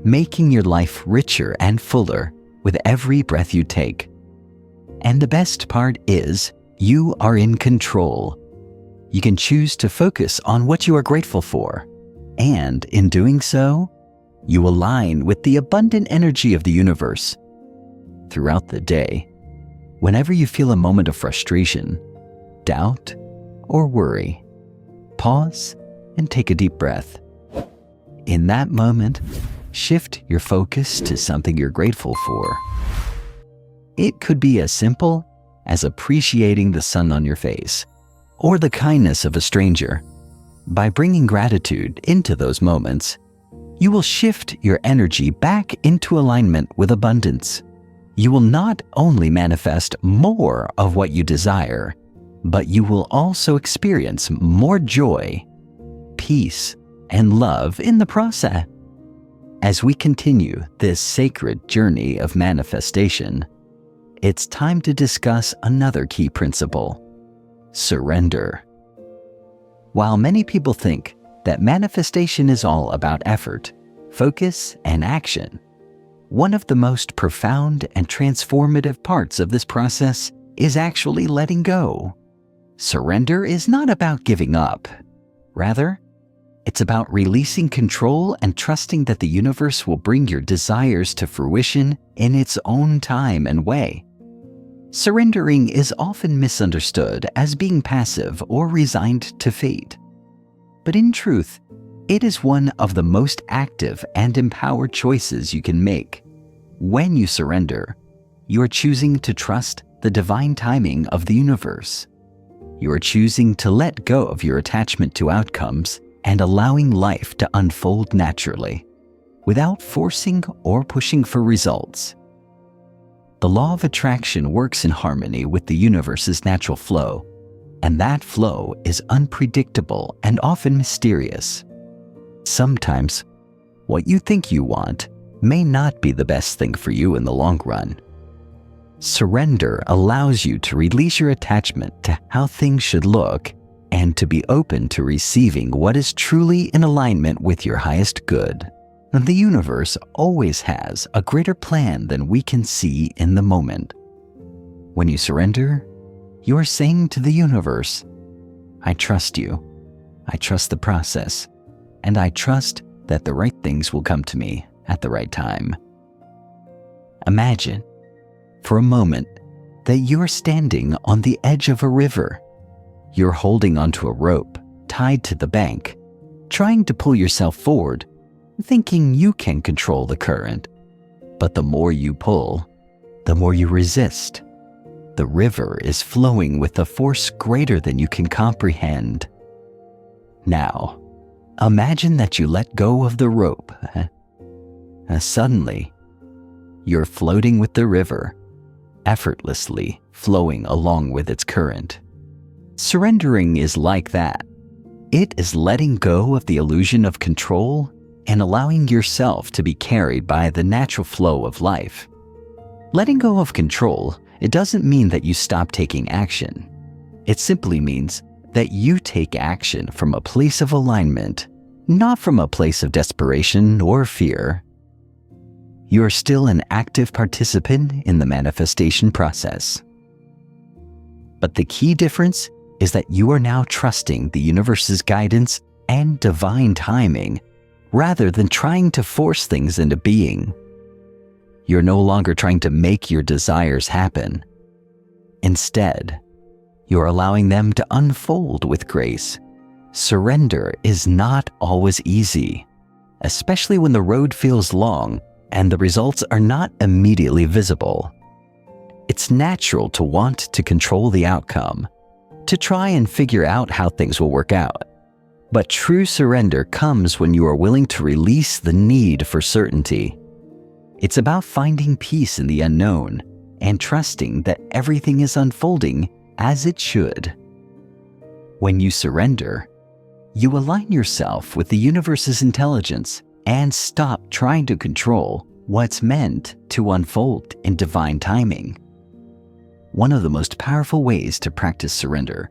making your life richer and fuller with every breath you take. And the best part is, you are in control. You can choose to focus on what you are grateful for, and in doing so, You align with the abundant energy of the universe. Throughout the day, whenever you feel a moment of frustration, doubt, or worry, pause and take a deep breath. In that moment, shift your focus to something you're grateful for. It could be as simple as appreciating the sun on your face or the kindness of a stranger. By bringing gratitude into those moments, you will shift your energy back into alignment with abundance. You will not only manifest more of what you desire, but you will also experience more joy, peace, and love in the process. As we continue this sacred journey of manifestation, it's time to discuss another key principle: surrender. While many people think that manifestation is all about effort, focus, and action, one of the most profound and transformative parts of this process is actually letting go. Surrender is not about giving up. Rather, it's about releasing control and trusting that the universe will bring your desires to fruition in its own time and way. Surrendering is often misunderstood as being passive or resigned to fate. But in truth, it is one of the most active and empowered choices you can make. When you surrender, you are choosing to trust the divine timing of the universe. You are choosing to let go of your attachment to outcomes and allowing life to unfold naturally, without forcing or pushing for results. The law of attraction works in harmony with the universe's natural flow, and that flow is unpredictable and often mysterious. Sometimes, what you think you want may not be the best thing for you in the long run. Surrender allows you to release your attachment to how things should look and to be open to receiving what is truly in alignment with your highest good. And the universe always has a greater plan than we can see in the moment. When you surrender, you are saying to the universe, "I trust you, I trust the process, and I trust that the right things will come to me at the right time." Imagine, for a moment, that you're standing on the edge of a river. You're holding onto a rope tied to the bank, trying to pull yourself forward, thinking you can control the current. But the more you pull, the more you resist. The river is flowing with a force greater than you can comprehend. Now, imagine that you let go of the rope. Suddenly, you're floating with the river, effortlessly flowing along with its current. Surrendering is like that. It is letting go of the illusion of control and allowing yourself to be carried by the natural flow of life. Letting go of control, it doesn't mean that you stop taking action. It simply means that you take action from a place of alignment, not from a place of desperation or fear. You are still an active participant in the manifestation process. But the key difference is that you are now trusting the universe's guidance and divine timing rather than trying to force things into being. You're no longer trying to make your desires happen. Instead, you're allowing them to unfold with grace. Surrender is not always easy, especially when the road feels long and the results are not immediately visible. It's natural to want to control the outcome, to try and figure out how things will work out. But true surrender comes when you are willing to release the need for certainty. It's about finding peace in the unknown and trusting that everything is unfolding as it should. When you surrender, you align yourself with the universe's intelligence and stop trying to control what's meant to unfold in divine timing. One of the most powerful ways to practice surrender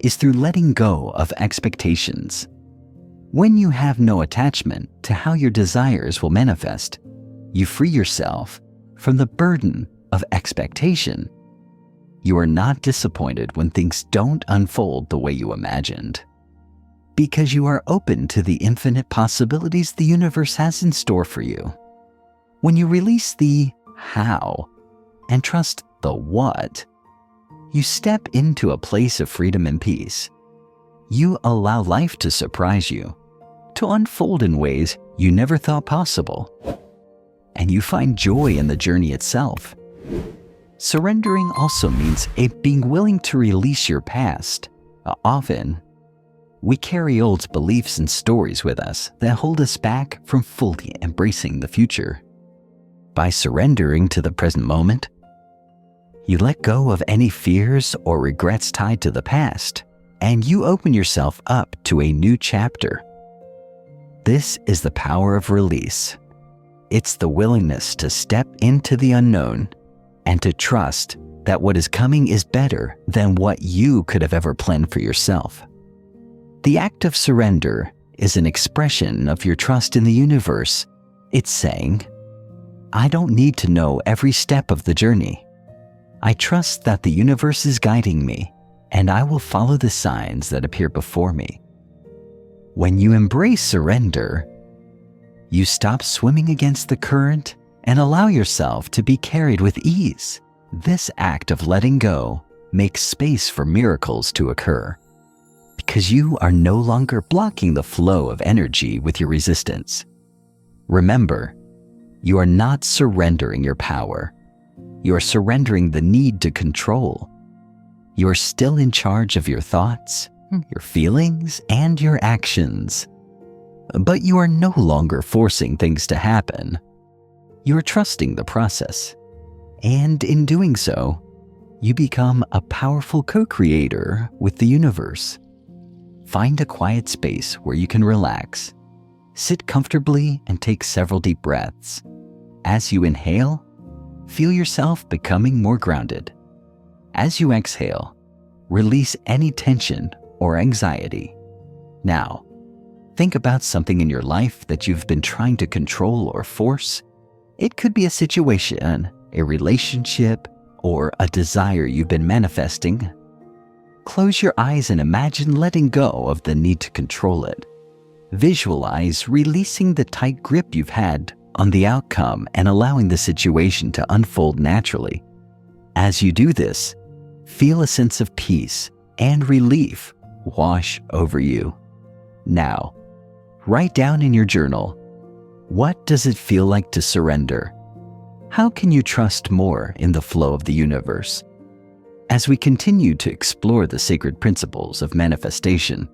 is through letting go of expectations. When you have no attachment to how your desires will manifest, you free yourself from the burden of expectation. You are not disappointed when things don't unfold the way you imagined. because you are open to the infinite possibilities the universe has in store for you. When you release the how and trust the what, you step into a place of freedom and peace. You allow life to surprise you, to unfold in ways you never thought possible. And you find joy in the journey itself. Surrendering also means being willing to release your past. Often, we carry old beliefs and stories with us that hold us back from fully embracing the future. By surrendering to the present moment, you let go of any fears or regrets tied to the past, and you open yourself up to a new chapter. This is the power of release. It's the willingness to step into the unknown and to trust that what is coming is better than what you could have ever planned for yourself. The act of surrender is an expression of your trust in the universe. It's saying, I don't need to know every step of the journey. I trust that the universe is guiding me, and I will follow the signs that appear before me. When you embrace surrender, you stop swimming against the current and allow yourself to be carried with ease. This act of letting go makes space for miracles to occur, because you are no longer blocking the flow of energy with your resistance. Remember, you are not surrendering your power. You are surrendering the need to control. You are still in charge of your thoughts, your feelings, and your actions. But you are no longer forcing things to happen. You are trusting the process. And in doing so, you become a powerful co-creator with the universe. Find a quiet space where you can relax. Sit comfortably and take several deep breaths. As you inhale, feel yourself becoming more grounded. As you exhale, release any tension or anxiety. Now, think about something in your life that you've been trying to control or force. It could be a situation, a relationship, or a desire you've been manifesting. Close your eyes and imagine letting go of the need to control it. Visualize releasing the tight grip you've had on the outcome and allowing the situation to unfold naturally. As you do this, feel a sense of peace and relief wash over you. Now, write down in your journal, what does it feel like to surrender? How can you trust more in the flow of the universe? As we continue to explore the sacred principles of manifestation,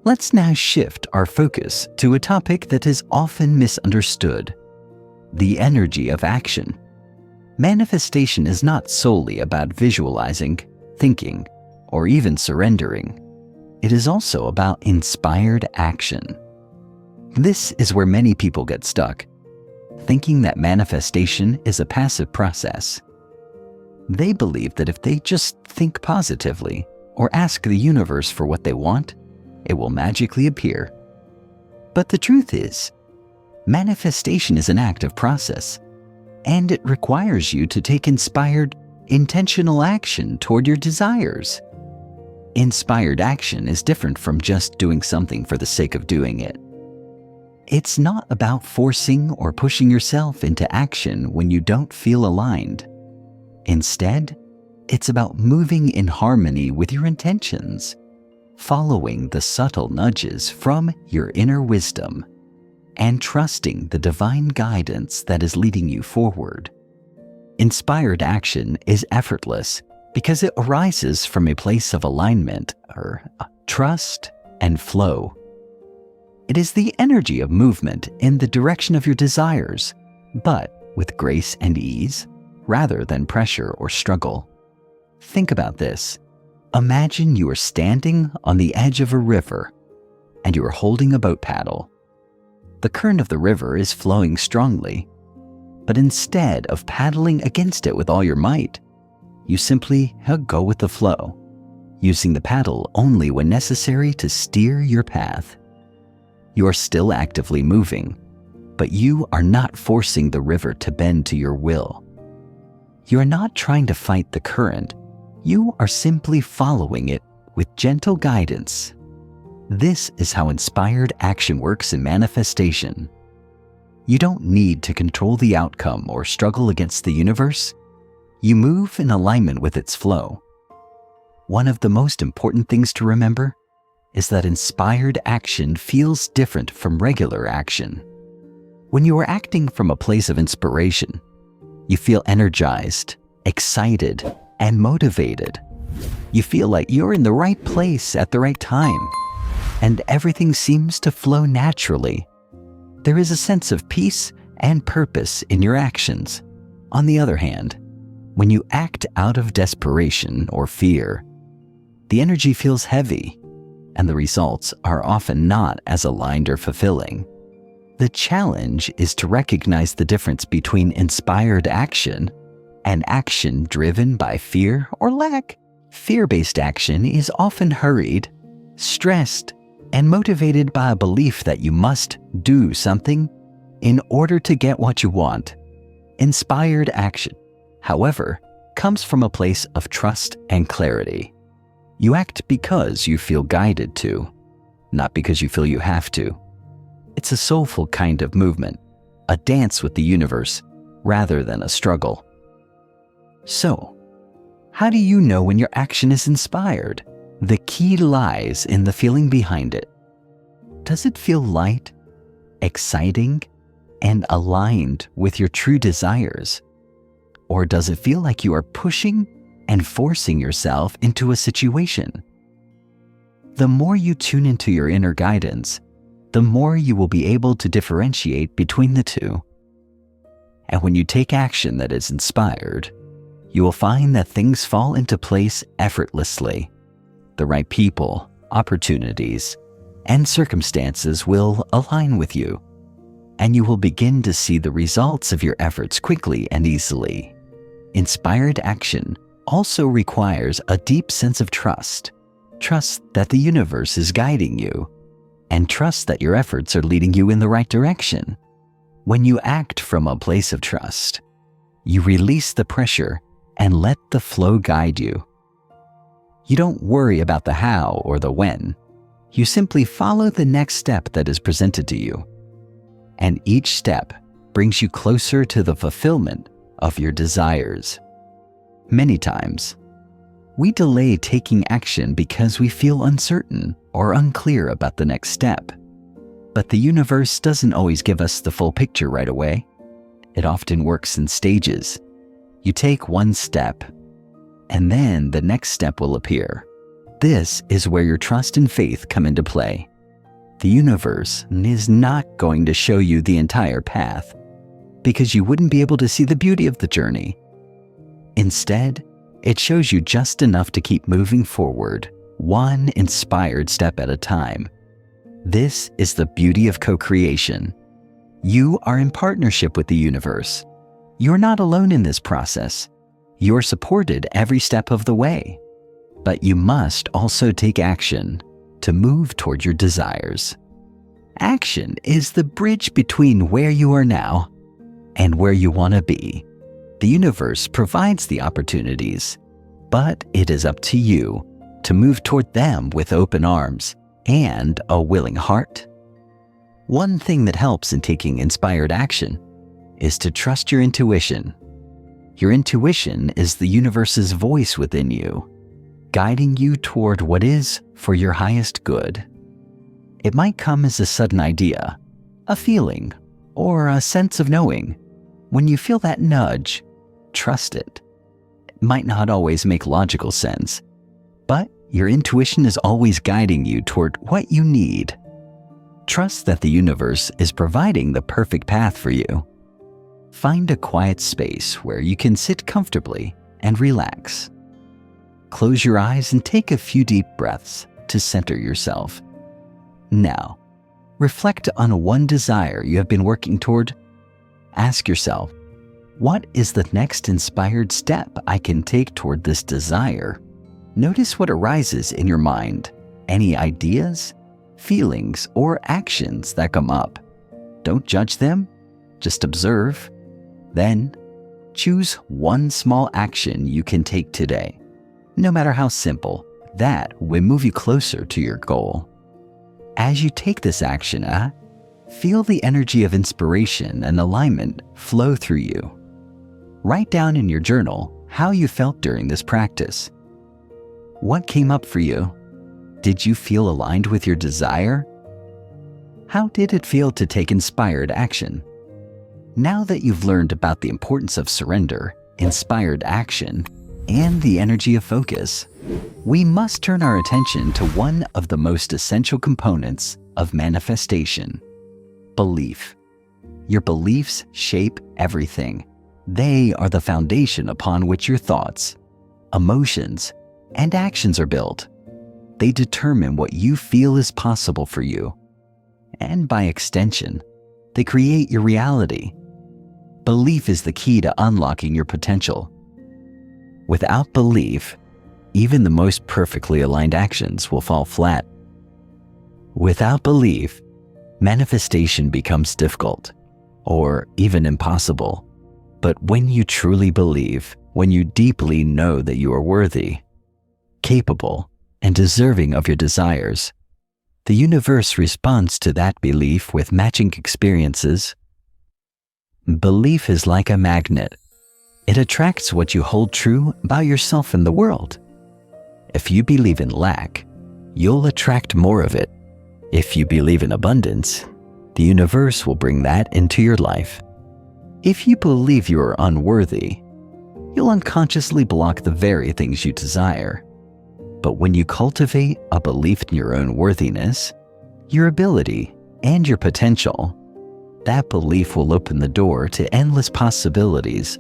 let's now shift our focus to a topic that is often misunderstood: the energy of action. Manifestation is not solely about visualizing, thinking, or even surrendering. It is also about inspired action. This is where many people get stuck, thinking that manifestation is a passive process. They believe that if they just think positively or ask the universe for what they want, it will magically appear. But the truth is, manifestation is an active process, and it requires you to take inspired, intentional action toward your desires. Inspired action is different from just doing something for the sake of doing it. It's not about forcing or pushing yourself into action when you don't feel aligned. Instead, it's about moving in harmony with your intentions, following the subtle nudges from your inner wisdom, and trusting the divine guidance that is leading you forward. Inspired action is effortless because it arises from a place of alignment, or trust, and flow. It is the energy of movement in the direction of your desires, but with grace and ease, rather than pressure or struggle. Think about this. Imagine you are standing on the edge of a river, and you are holding a boat paddle. The current of the river is flowing strongly, but instead of paddling against it with all your might, you simply go with the flow, using the paddle only when necessary to steer your path. You are still actively moving, but you are not forcing the river to bend to your will. You are not trying to fight the current. You are simply following it with gentle guidance. This is how inspired action works in manifestation. You don't need to control the outcome or struggle against the universe. You move in alignment with its flow. One of the most important things to remember is that inspired action feels different from regular action. When you are acting from a place of inspiration, you feel energized, excited, and motivated. You feel like you're in the right place at the right time, and everything seems to flow naturally. There is a sense of peace and purpose in your actions. On the other hand, when you act out of desperation or fear, the energy feels heavy, and the results are often not as aligned or fulfilling. The challenge is to recognize the difference between inspired action and action driven by fear or lack. Fear-based action is often hurried, stressed, and motivated by a belief that you must do something in order to get what you want. Inspired action, however, comes from a place of trust and clarity. You act because you feel guided to, not because you feel you have to. It's a soulful kind of movement, a dance with the universe, rather than a struggle. So, how do you know when your action is inspired? The key lies in the feeling behind it. Does it feel light, exciting, and aligned with your true desires? Or does it feel like you are pushing and forcing yourself into a situation? The more you tune into your inner guidance, the more you will be able to differentiate between the two. And when you take action that is inspired, you will find that things fall into place effortlessly. The right people, opportunities, and circumstances will align with you, and you will begin to see the results of your efforts quickly and easily. Inspired action also requires a deep sense of trust. Trust that the universe is guiding you, and trust that your efforts are leading you in the right direction. When you act from a place of trust, you release the pressure and let the flow guide you. You don't worry about the how or the when. You simply follow the next step that is presented to you. And each step brings you closer to the fulfillment of your desires. Many times, we delay taking action because we feel uncertain or unclear about the next step. But the universe doesn't always give us the full picture right away. It often works in stages. You take one step, and then the next step will appear. This is where your trust and faith come into play. The universe is not going to show you the entire path, because you wouldn't be able to see the beauty of the journey. Instead, it shows you just enough to keep moving forward, one inspired step at a time. This is the beauty of co-creation. You are in partnership with the universe. You're not alone in this process. You're supported every step of the way. But you must also take action to move toward your desires. Action is the bridge between where you are now and where you want to be. The universe provides the opportunities, but it is up to you to move toward them with open arms and a willing heart. One thing that helps in taking inspired action is to trust your intuition. Your intuition is the universe's voice within you, guiding you toward what is for your highest good. It might come as a sudden idea, a feeling, or a sense of knowing. When you feel that nudge, trust it. It might not always make logical sense, but your intuition is always guiding you toward what you need. Trust that the universe is providing the perfect path for you. Find a quiet space where you can sit comfortably and relax. Close your eyes and take a few deep breaths to center yourself. Now, reflect on one desire you have been working toward. Ask yourself, what is the next inspired step I can take toward this desire? Notice what arises in your mind, any ideas, feelings, or actions that come up. Don't judge them, just observe. Then, choose one small action you can take today. No matter how simple, that will move you closer to your goal. As you take this action, feel the energy of inspiration and alignment flow through you. Write down in your journal how you felt during this practice. What came up for you? Did you feel aligned with your desire? How did it feel to take inspired action? Now that you've learned about the importance of surrender, inspired action, and the energy of focus, we must turn our attention to one of the most essential components of manifestation: belief. Your beliefs shape everything. They are the foundation upon which your thoughts, emotions, and actions are built. They determine what you feel is possible for you, and by extension, they create your reality. Belief is the key to unlocking your potential. Without belief, even the most perfectly aligned actions will fall flat. Without belief, manifestation becomes difficult, or even impossible. But when you truly believe, when you deeply know that you are worthy, capable, and deserving of your desires, the universe responds to that belief with matching experiences. Belief is like a magnet. It attracts what you hold true about yourself and the world. If you believe in lack, you'll attract more of it. If you believe in abundance, the universe will bring that into your life. If you believe you are unworthy, you'll unconsciously block the very things you desire. But when you cultivate a belief in your own worthiness, your ability, and your potential, that belief will open the door to endless possibilities.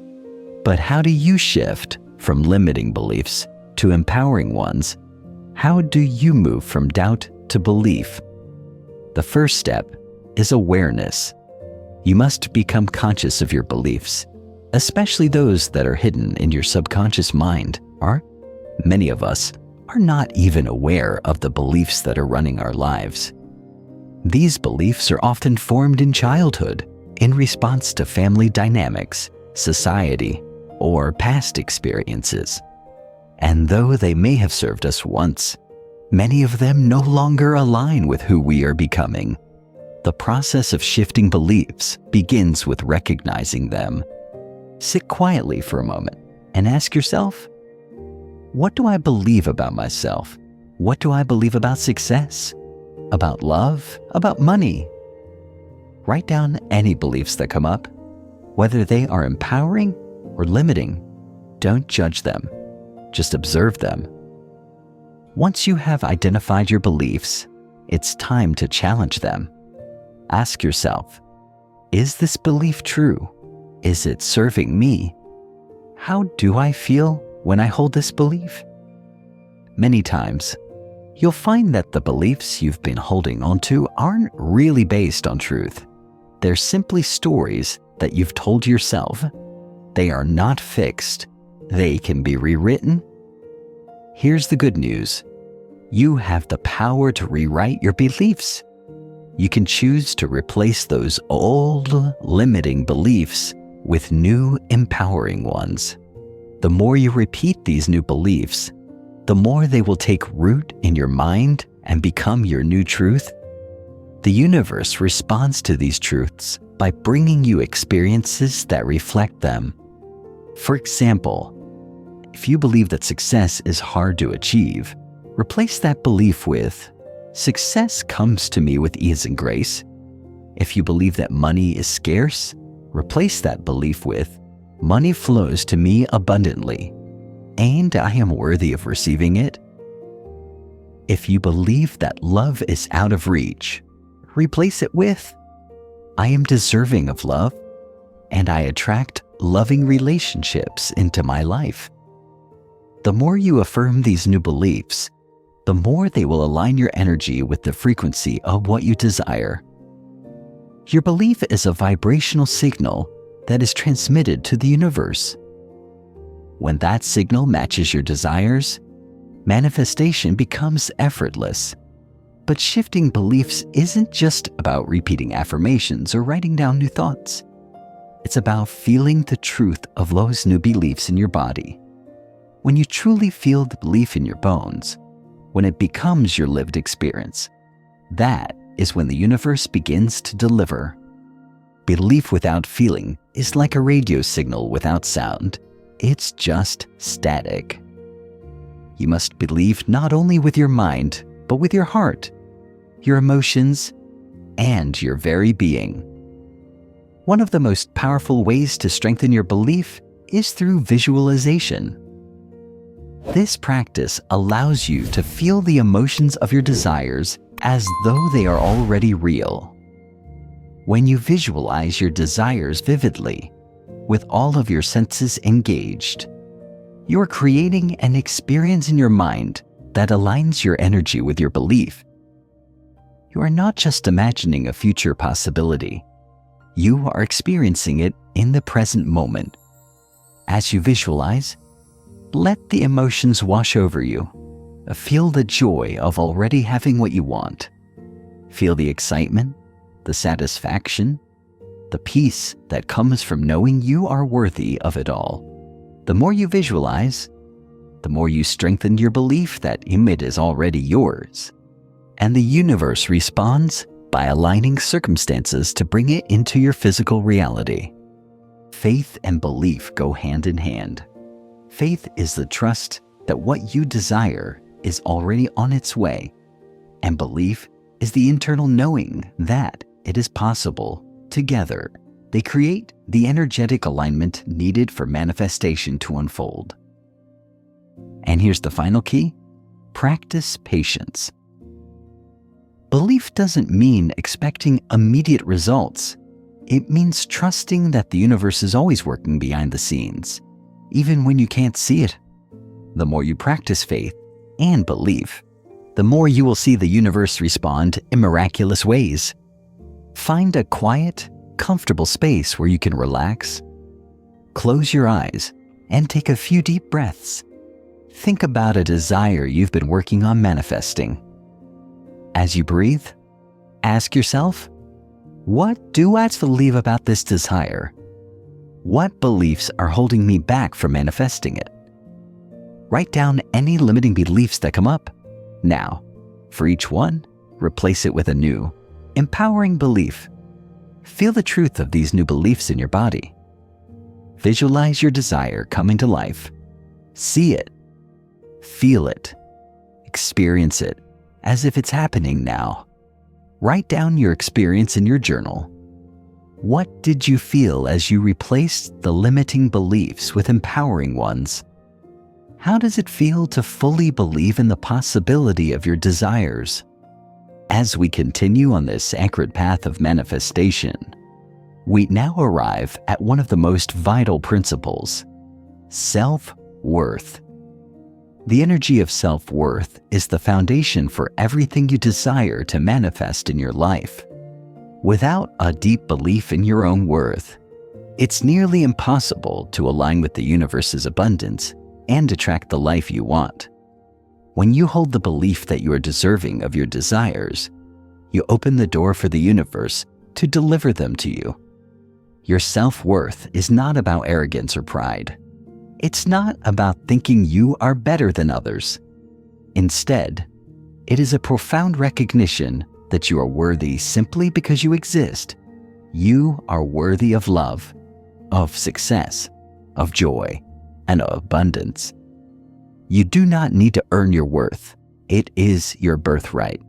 But how do you shift from limiting beliefs to empowering ones? How do you move from doubt to belief? The first step is awareness. You must become conscious of your beliefs, especially those that are hidden in your subconscious mind. Many of us are not even aware of the beliefs that are running our lives. These beliefs are often formed in childhood in response to family dynamics, society, or past experiences. And though they may have served us once, many of them no longer align with who we are becoming. The process of shifting beliefs begins with recognizing them. Sit quietly for a moment and ask yourself, what do I believe about myself? What do I believe about success? About love? About money? Write down any beliefs that come up, whether they are empowering or limiting. Don't judge them, just observe them. Once you have identified your beliefs, it's time to challenge them. Ask yourself, is this belief true? Is it serving me? How do I feel when I hold this belief? Many times, you'll find that the beliefs you've been holding onto aren't really based on truth. They're simply stories that you've told yourself. They are not fixed. They can be rewritten. Here's the good news. You have the power to rewrite your beliefs. You can choose to replace those old, limiting beliefs with new, empowering ones. The more you repeat these new beliefs, the more they will take root in your mind and become your new truth. The universe responds to these truths by bringing you experiences that reflect them. For example, if you believe that success is hard to achieve, replace that belief with, success comes to me with ease and grace. If you believe that money is scarce, replace that belief with, money flows to me abundantly, and I am worthy of receiving it. If you believe that love is out of reach, replace it with, I am deserving of love, and I attract loving relationships into my life. The more you affirm these new beliefs, the more they will align your energy with the frequency of what you desire. Your belief is a vibrational signal that is transmitted to the universe. When that signal matches your desires, manifestation becomes effortless. But shifting beliefs isn't just about repeating affirmations or writing down new thoughts. It's about feeling the truth of those new beliefs in your body. When you truly feel the belief in your bones, when it becomes your lived experience, That is when the universe begins to deliver. Belief without feeling is like a radio signal without sound. It's just static. You must believe not only with your mind, but with your heart, your emotions, and your very being. One of the most powerful ways to strengthen your belief is through visualization. This practice allows you to feel the emotions of your desires as though they are already real. When you visualize your desires vividly, with all of your senses engaged, you are creating an experience in your mind that aligns your energy with your belief. You are not just imagining a future possibility. You are experiencing it in the present moment. As you visualize, let the emotions wash over you. Feel the joy of already having what you want. Feel the excitement, the satisfaction, the peace that comes from knowing you are worthy of it all. The more you visualize, the more you strengthen your belief that it is already yours. And the universe responds by aligning circumstances to bring it into your physical reality. Faith and belief go hand in hand. Faith is the trust that what you desire is already on its way, and belief is the internal knowing that it is possible. Together, they create the energetic alignment needed for manifestation to unfold. And here's the final key: practice patience. Belief doesn't mean expecting immediate results. It means trusting that the universe is always working behind the scenes, even when you can't see it. The more you practice faith and belief, the more you will see the universe respond in miraculous ways. Find a quiet, comfortable space where you can relax. Close your eyes and take a few deep breaths. Think about a desire you've been working on manifesting. As you breathe, ask yourself, what do I believe about this desire? What beliefs are holding me back from manifesting it? Write down any limiting beliefs that come up. Now, for each one, replace it with a new, empowering belief. Feel the truth of these new beliefs in your body. Visualize your desire coming to life. See it. Feel it. Experience it as if it's happening now. Write down your experience in your journal. What did you feel as you replaced the limiting beliefs with empowering ones? How does it feel to fully believe in the possibility of your desires? As we continue on this sacred path of manifestation, we now arrive at one of the most vital principles: self-worth. The energy of self-worth is the foundation for everything you desire to manifest in your life. Without a deep belief in your own worth, it's nearly impossible to align with the universe's abundance and attract the life you want. When you hold the belief that you are deserving of your desires, you open the door for the universe to deliver them to you. Your self-worth is not about arrogance or pride. It's not about thinking you are better than others. Instead, it is a profound recognition that you are worthy simply because you exist. You are worthy of love, of success, of joy, and of abundance. You do not need to earn your worth. It is your birthright.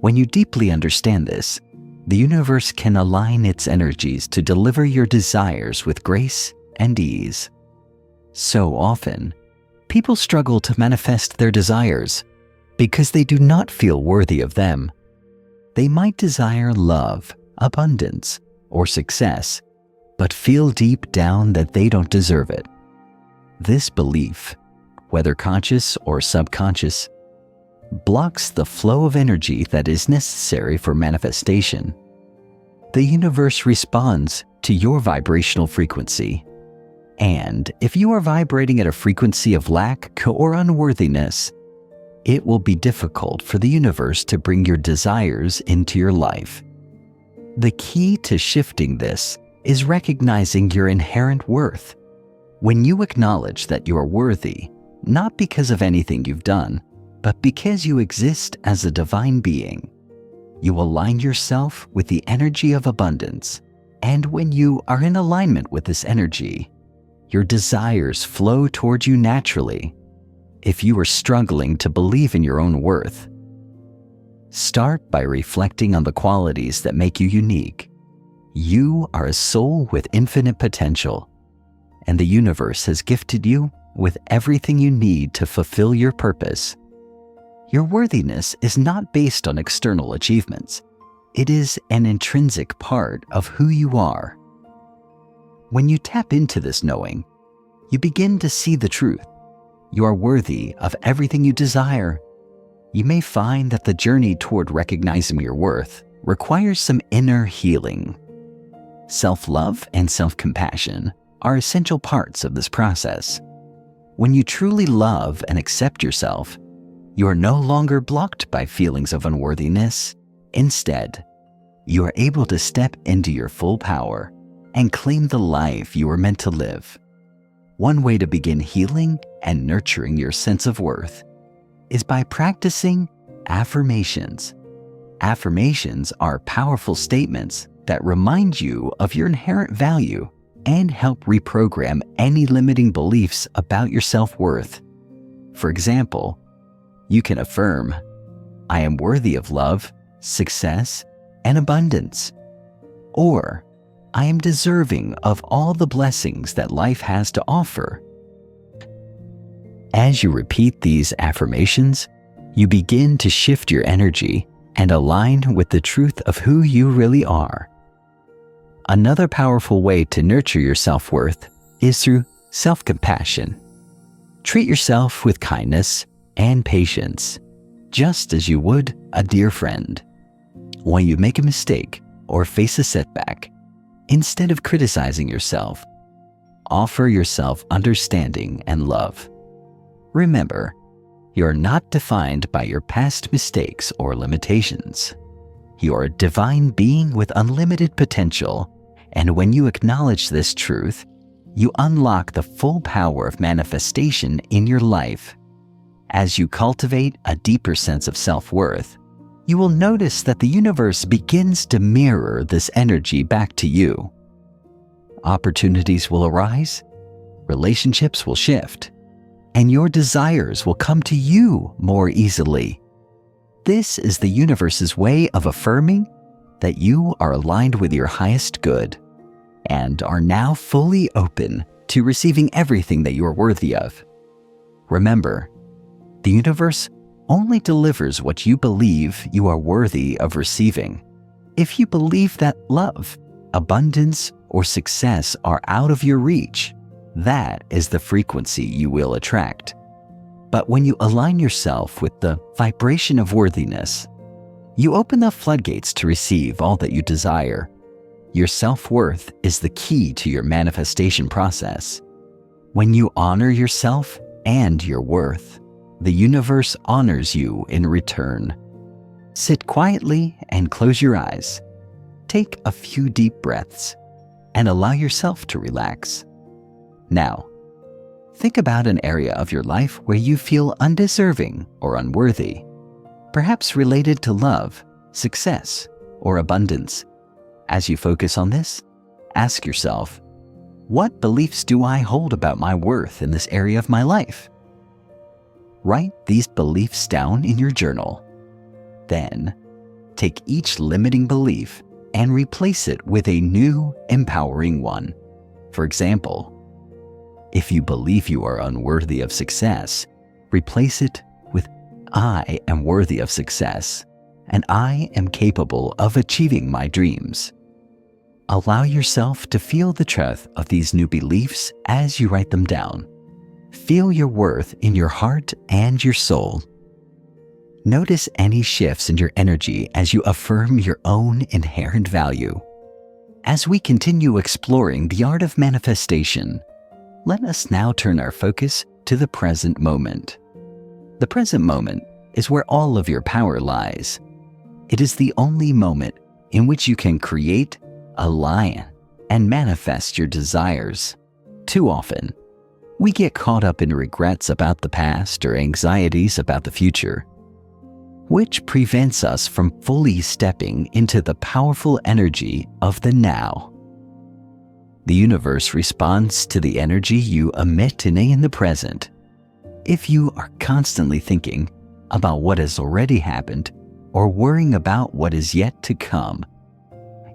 When you deeply understand this, the universe can align its energies to deliver your desires with grace and ease. So often, people struggle to manifest their desires because they do not feel worthy of them. They might desire love, abundance, or success, but feel deep down that they don't deserve it. This belief, whether conscious or subconscious, blocks the flow of energy that is necessary for manifestation. The universe responds to your vibrational frequency. And if you are vibrating at a frequency of lack or unworthiness, it will be difficult for the universe to bring your desires into your life. The key to shifting this is recognizing your inherent worth. When you acknowledge that you are worthy, not because of anything you've done, but because you exist as a divine being, you align yourself with the energy of abundance. And when you are in alignment with this energy, your desires flow towards you naturally. If you are struggling to believe in your own worth, start by reflecting on the qualities that make you unique. You are a soul with infinite potential, and the universe has gifted you with everything you need to fulfill your purpose. Your worthiness is not based on external achievements. It is an intrinsic part of who you are. When you tap into this knowing, you begin to see the truth. You are worthy of everything you desire. You may find that the journey toward recognizing your worth requires some inner healing. Self-love and self-compassion are essential parts of this process. When you truly love and accept yourself, you are no longer blocked by feelings of unworthiness. Instead, you are able to step into your full power and claim the life you are meant to live. One way to begin healing and nurturing your sense of worth is by practicing affirmations. Affirmations are powerful statements that remind you of your inherent value and help reprogram any limiting beliefs about your self-worth. For example, you can affirm, "I am worthy of love, success, and abundance," or "I am deserving of all the blessings that life has to offer." As you repeat these affirmations, you begin to shift your energy and align with the truth of who you really are. Another powerful way to nurture your self-worth is through self-compassion. Treat yourself with kindness and patience, just as you would a dear friend. When you make a mistake or face a setback, instead of criticizing yourself, offer yourself understanding and love. Remember, you are not defined by your past mistakes or limitations. You are a divine being with unlimited potential, and when you acknowledge this truth, you unlock the full power of manifestation in your life. As you cultivate a deeper sense of self-worth, you will notice that the universe begins to mirror this energy back to you. Opportunities will arise, relationships will shift, and your desires will come to you more easily. This is the universe's way of affirming that you are aligned with your highest good and are now fully open to receiving everything that you are worthy of. Remember, the universe only delivers what you believe you are worthy of receiving. If you believe that love, abundance, or success are out of your reach, that is the frequency you will attract. But when you align yourself with the vibration of worthiness, you open the floodgates to receive all that you desire. Your self-worth is the key to your manifestation process. When you honor yourself and your worth, the universe honors you in return. Sit quietly and close your eyes. Take a few deep breaths and allow yourself to relax. Now, think about an area of your life where you feel undeserving or unworthy, perhaps related to love, success, or abundance. As you focus on this, ask yourself, what beliefs do I hold about my worth in this area of my life? Write these beliefs down in your journal. Then, take each limiting belief and replace it with a new, empowering one. For example, if you believe you are unworthy of success, replace it with "I am worthy of success, and I am capable of achieving my dreams." Allow yourself to feel the truth of these new beliefs as you write them down. Feel your worth in your heart and your soul. Notice any shifts in your energy as you affirm your own inherent value. As we continue exploring the art of manifestation, let us now turn our focus to the present moment. The present moment is where all of your power lies. It is the only moment in which you can create, align, and manifest your desires. Too often, we get caught up in regrets about the past or anxieties about the future. which prevents us from fully stepping into the powerful energy of the now. The universe responds to the energy you emit in the present. If you are constantly thinking about what has already happened or worrying about what is yet to come,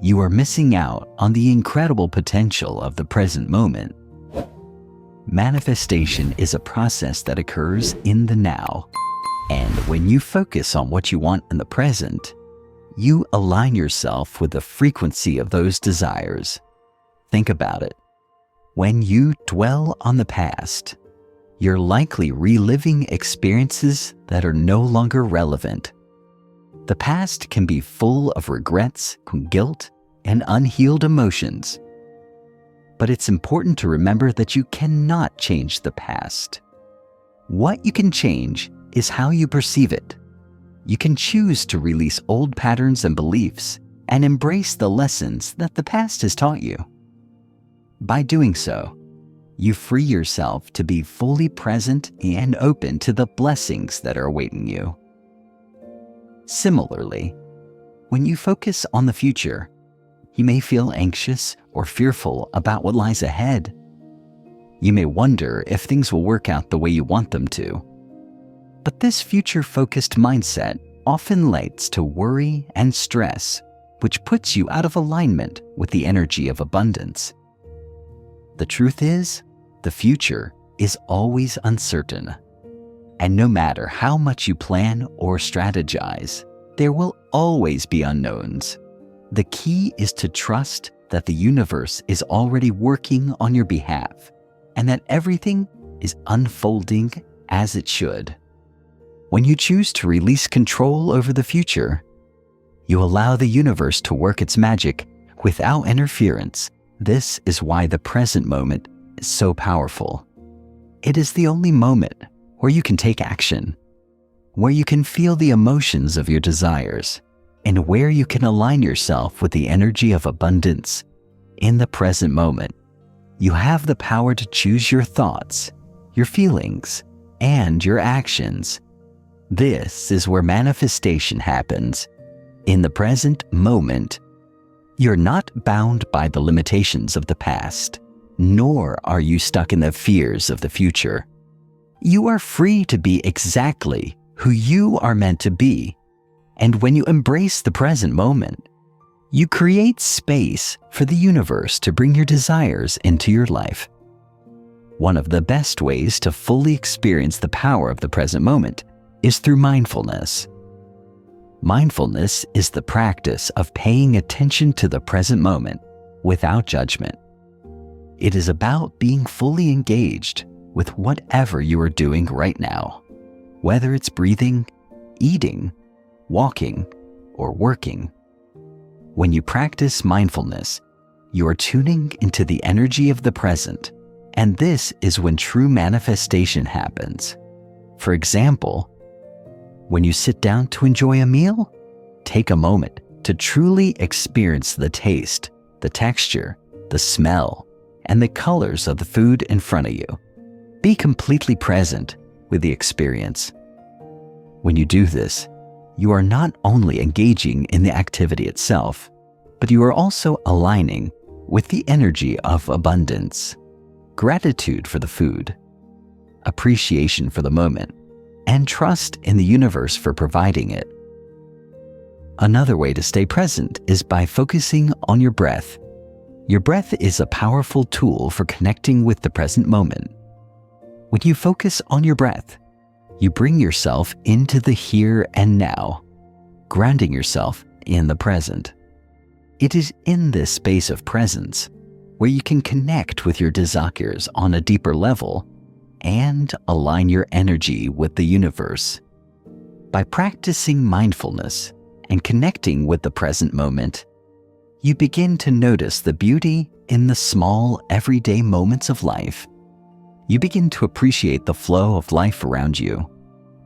you are missing out on the incredible potential of the present moment. Manifestation is a process that occurs in the now, and when you focus on what you want in the present, you align yourself with the frequency of those desires. Think about it. When you dwell on the past, you're likely reliving experiences that are no longer relevant. The past can be full of regrets, guilt, and unhealed emotions. But it's important to remember that you cannot change the past. What you can change is how you perceive it. You can choose to release old patterns and beliefs and embrace the lessons that the past has taught you. By doing so, you free yourself to be fully present and open to the blessings that are awaiting you. Similarly, when you focus on the future, you may feel anxious or fearful about what lies ahead. You may wonder if things will work out the way you want them to. But this future-focused mindset often leads to worry and stress, which puts you out of alignment with the energy of abundance. The truth is, the future is always uncertain. And no matter how much you plan or strategize, there will always be unknowns. The key is to trust that the universe is already working on your behalf and that everything is unfolding as it should. When you choose to release control over the future, you allow the universe to work its magic without interference. This is why the present moment is so powerful. It is the only moment where you can take action, where you can feel the emotions of your desires, and where you can align yourself with the energy of abundance. In the present moment, you have the power to choose your thoughts, your feelings, and your actions. This is where manifestation happens. In the present moment, you're not bound by the limitations of the past, nor are you stuck in the fears of the future. You are free to be exactly who you are meant to be. And when you embrace the present moment, you create space for the universe to bring your desires into your life. One of the best ways to fully experience the power of the present moment is through mindfulness. Mindfulness is the practice of paying attention to the present moment without judgment. It is about being fully engaged with whatever you are doing right now, whether it's breathing, eating, walking, or working. When you practice mindfulness, you are tuning into the energy of the present, and this is when true manifestation happens. For example, when you sit down to enjoy a meal, take a moment to truly experience the taste, the texture, the smell, and the colors of the food in front of you. Be completely present with the experience. When you do this, you are not only engaging in the activity itself, but you are also aligning with the energy of abundance, gratitude for the food, appreciation for the moment, and trust in the universe for providing it. Another way to stay present is by focusing on your breath. Your breath is a powerful tool for connecting with the present moment. When you focus on your breath, you bring yourself into the here and now, grounding yourself in the present. It is in this space of presence where you can connect with your desires on a deeper level and align your energy with the universe. By practicing mindfulness and connecting with the present moment, you begin to notice the beauty in the small, everyday moments of life. You begin to appreciate the flow of life around you,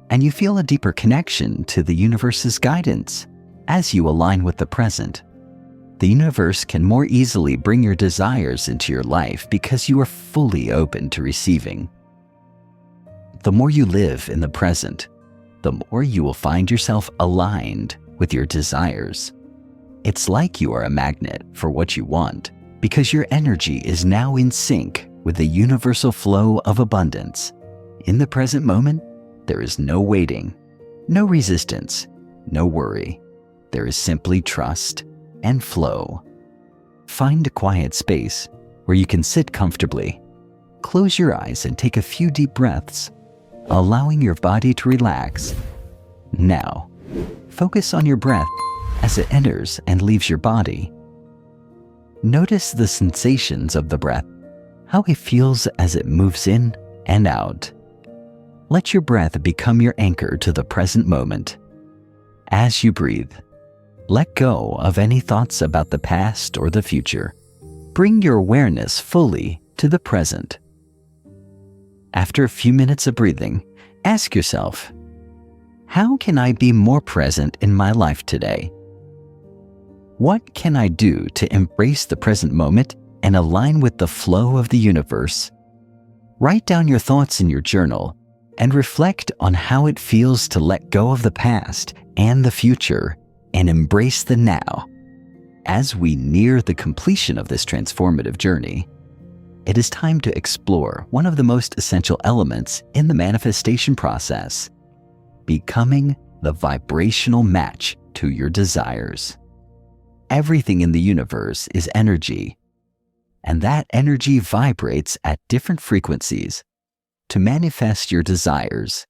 and you feel a deeper connection to the universe's guidance as you align with the present. The universe can more easily bring your desires into your life because you are fully open to receiving. The more you live in the present, the more you will find yourself aligned with your desires. It's like you are a magnet for what you want because your energy is now in sync with the universal flow of abundance. In the present moment, there is no waiting, no resistance, no worry. There is simply trust and flow. Find a quiet space where you can sit comfortably. Close your eyes and take a few deep breaths, allowing your body to relax. Now, focus on your breath as it enters and leaves your body. Notice the sensations of the breath, how it feels as it moves in and out. Let your breath become your anchor to the present moment. As you breathe, let go of any thoughts about the past or the future. Bring your awareness fully to the present. After a few minutes of breathing, ask yourself, how can I be more present in my life today? What can I do to embrace the present moment and align with the flow of the universe? Write down your thoughts in your journal and reflect on how it feels to let go of the past and the future and embrace the now. As we near the completion of this transformative journey, it is time to explore one of the most essential elements in the manifestation process, becoming the vibrational match to your desires. Everything in the universe is energy, and that energy vibrates at different frequencies. To manifest your desires,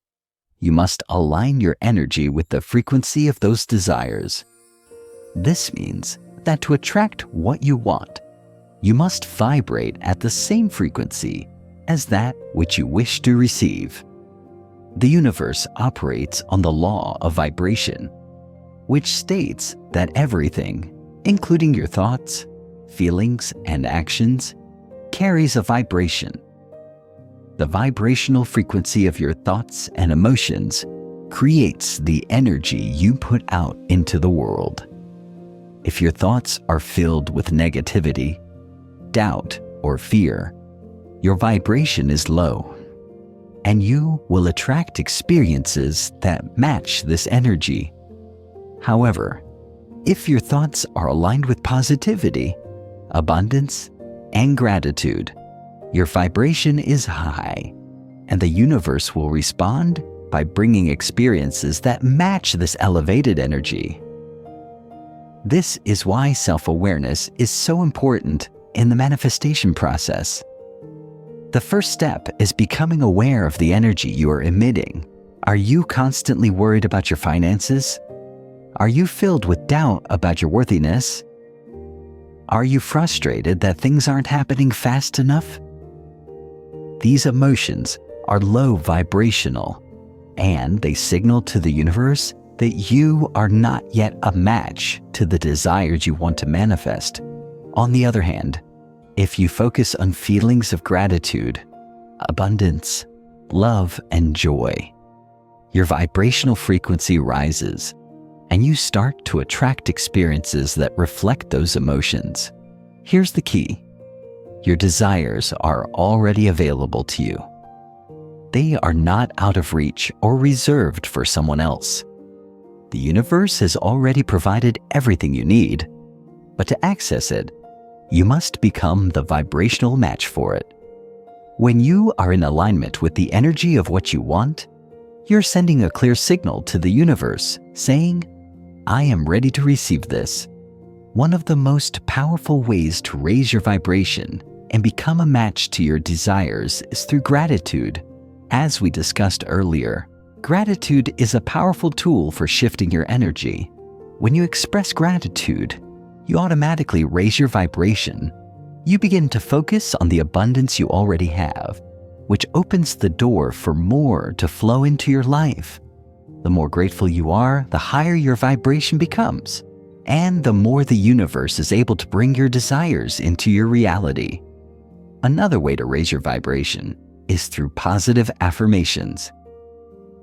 you must align your energy with the frequency of those desires. This means that to attract what you want, you must vibrate at the same frequency as that which you wish to receive. The universe operates on the law of vibration, which states that everything, including your thoughts, feelings, and actions, carries a vibration. The vibrational frequency of your thoughts and emotions creates the energy you put out into the world. If your thoughts are filled with negativity, doubt, or fear, your vibration is low, and you will attract experiences that match this energy. However, if your thoughts are aligned with positivity, abundance, and gratitude, your vibration is high, and the universe will respond by bringing experiences that match this elevated energy. This is why self-awareness is so important in the manifestation process. The first step is becoming aware of the energy you are emitting. Are you constantly worried about your finances? Are you filled with doubt about your worthiness? Are you frustrated that things aren't happening fast enough? These emotions are low vibrational, and they signal to the universe that you are not yet a match to the desires you want to manifest. On the other hand, if you focus on feelings of gratitude, abundance, love, and joy, your vibrational frequency rises, and you start to attract experiences that reflect those emotions. Here's the key. Your desires are already available to you. They are not out of reach or reserved for someone else. The universe has already provided everything you need, but to access it, you must become the vibrational match for it. When you are in alignment with the energy of what you want, you're sending a clear signal to the universe saying, I am ready to receive this. One of the most powerful ways to raise your vibration and become a match to your desires is through gratitude. As we discussed earlier, gratitude is a powerful tool for shifting your energy. When you express gratitude, you automatically raise your vibration. You begin to focus on the abundance you already have, which opens the door for more to flow into your life. The more grateful you are, the higher your vibration becomes, and the more the universe is able to bring your desires into your reality. Another way to raise your vibration is through positive affirmations.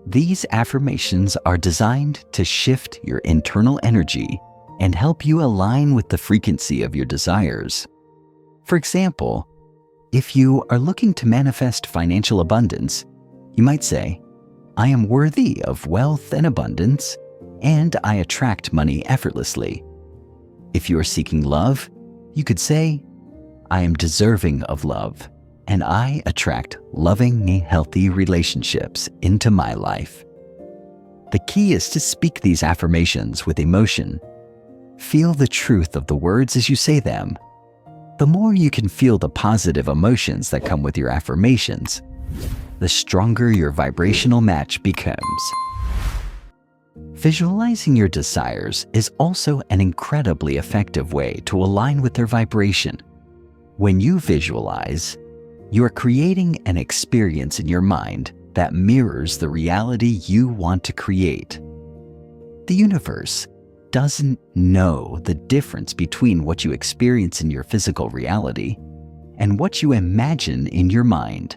These affirmations are designed to shift your internal energy and help you align with the frequency of your desires. For example, if you are looking to manifest financial abundance, you might say, I am worthy of wealth and abundance, and I attract money effortlessly. If you are seeking love, you could say, I am deserving of love, and I attract loving, healthy relationships into my life. The key is to speak these affirmations with emotion. Feel the truth of the words as you say them. The more you can feel the positive emotions that come with your affirmations, the stronger your vibrational match becomes. Visualizing your desires is also an incredibly effective way to align with their vibration. When you visualize, you are creating an experience in your mind that mirrors the reality you want to create. The universe doesn't know the difference between what you experience in your physical reality and what you imagine in your mind.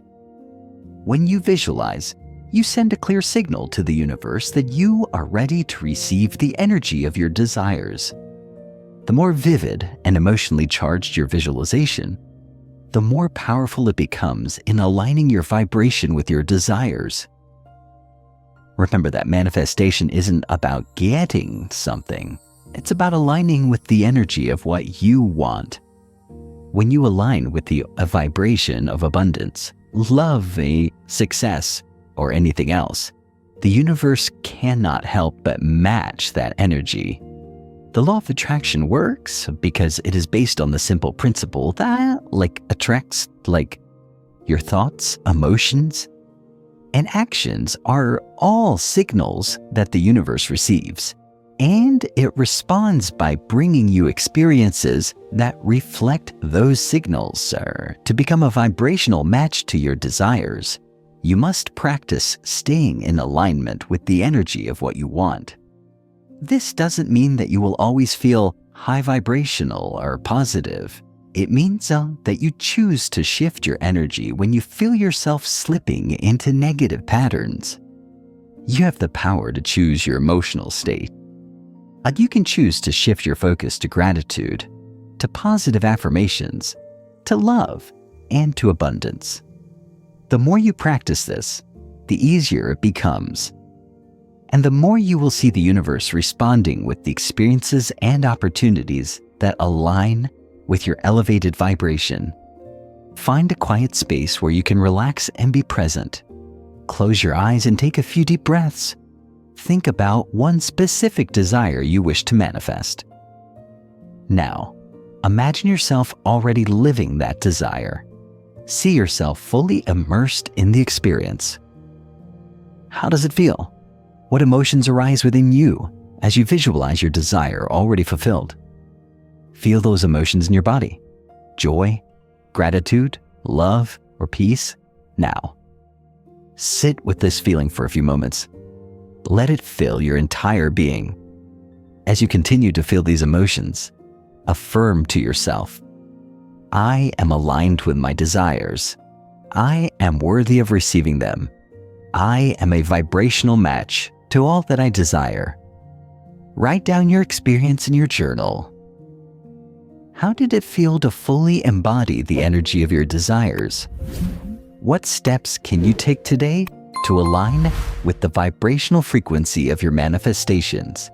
When you visualize, you send a clear signal to the universe that you are ready to receive the energy of your desires. The more vivid and emotionally charged your visualization, the more powerful it becomes in aligning your vibration with your desires. Remember that manifestation isn't about getting something. It's about aligning with the energy of what you want. When you align with a vibration of abundance, love, success, or anything else, the universe cannot help but match that energy. The law of attraction works because it is based on the simple principle that attracts your thoughts, emotions, and actions are all signals that the universe receives, and it responds by bringing you experiences that reflect those signals. To become a vibrational match to your desires, you must practice staying in alignment with the energy of what you want. This doesn't mean that you will always feel high vibrational or positive. It means that you choose to shift your energy when you feel yourself slipping into negative patterns. You have the power to choose your emotional state. You can choose to shift your focus to gratitude, to positive affirmations, to love, and to abundance. The more you practice this, the easier it becomes. And the more you will see the universe responding with the experiences and opportunities that align with your elevated vibration. Find a quiet space where you can relax and be present. Close your eyes and take a few deep breaths. Think about one specific desire you wish to manifest. Now, imagine yourself already living that desire. See yourself fully immersed in the experience. How does it feel? What emotions arise within you as you visualize your desire already fulfilled? Feel those emotions in your body. Joy, gratitude, love, or peace. Now, sit with this feeling for a few moments. Let it fill your entire being. As you continue to feel these emotions, affirm to yourself, I am aligned with my desires. I am worthy of receiving them. I am a vibrational match to all that I desire. Write down your experience in your journal. How did it feel to fully embody the energy of your desires? What steps can you take today to align with the vibrational frequency of your manifestations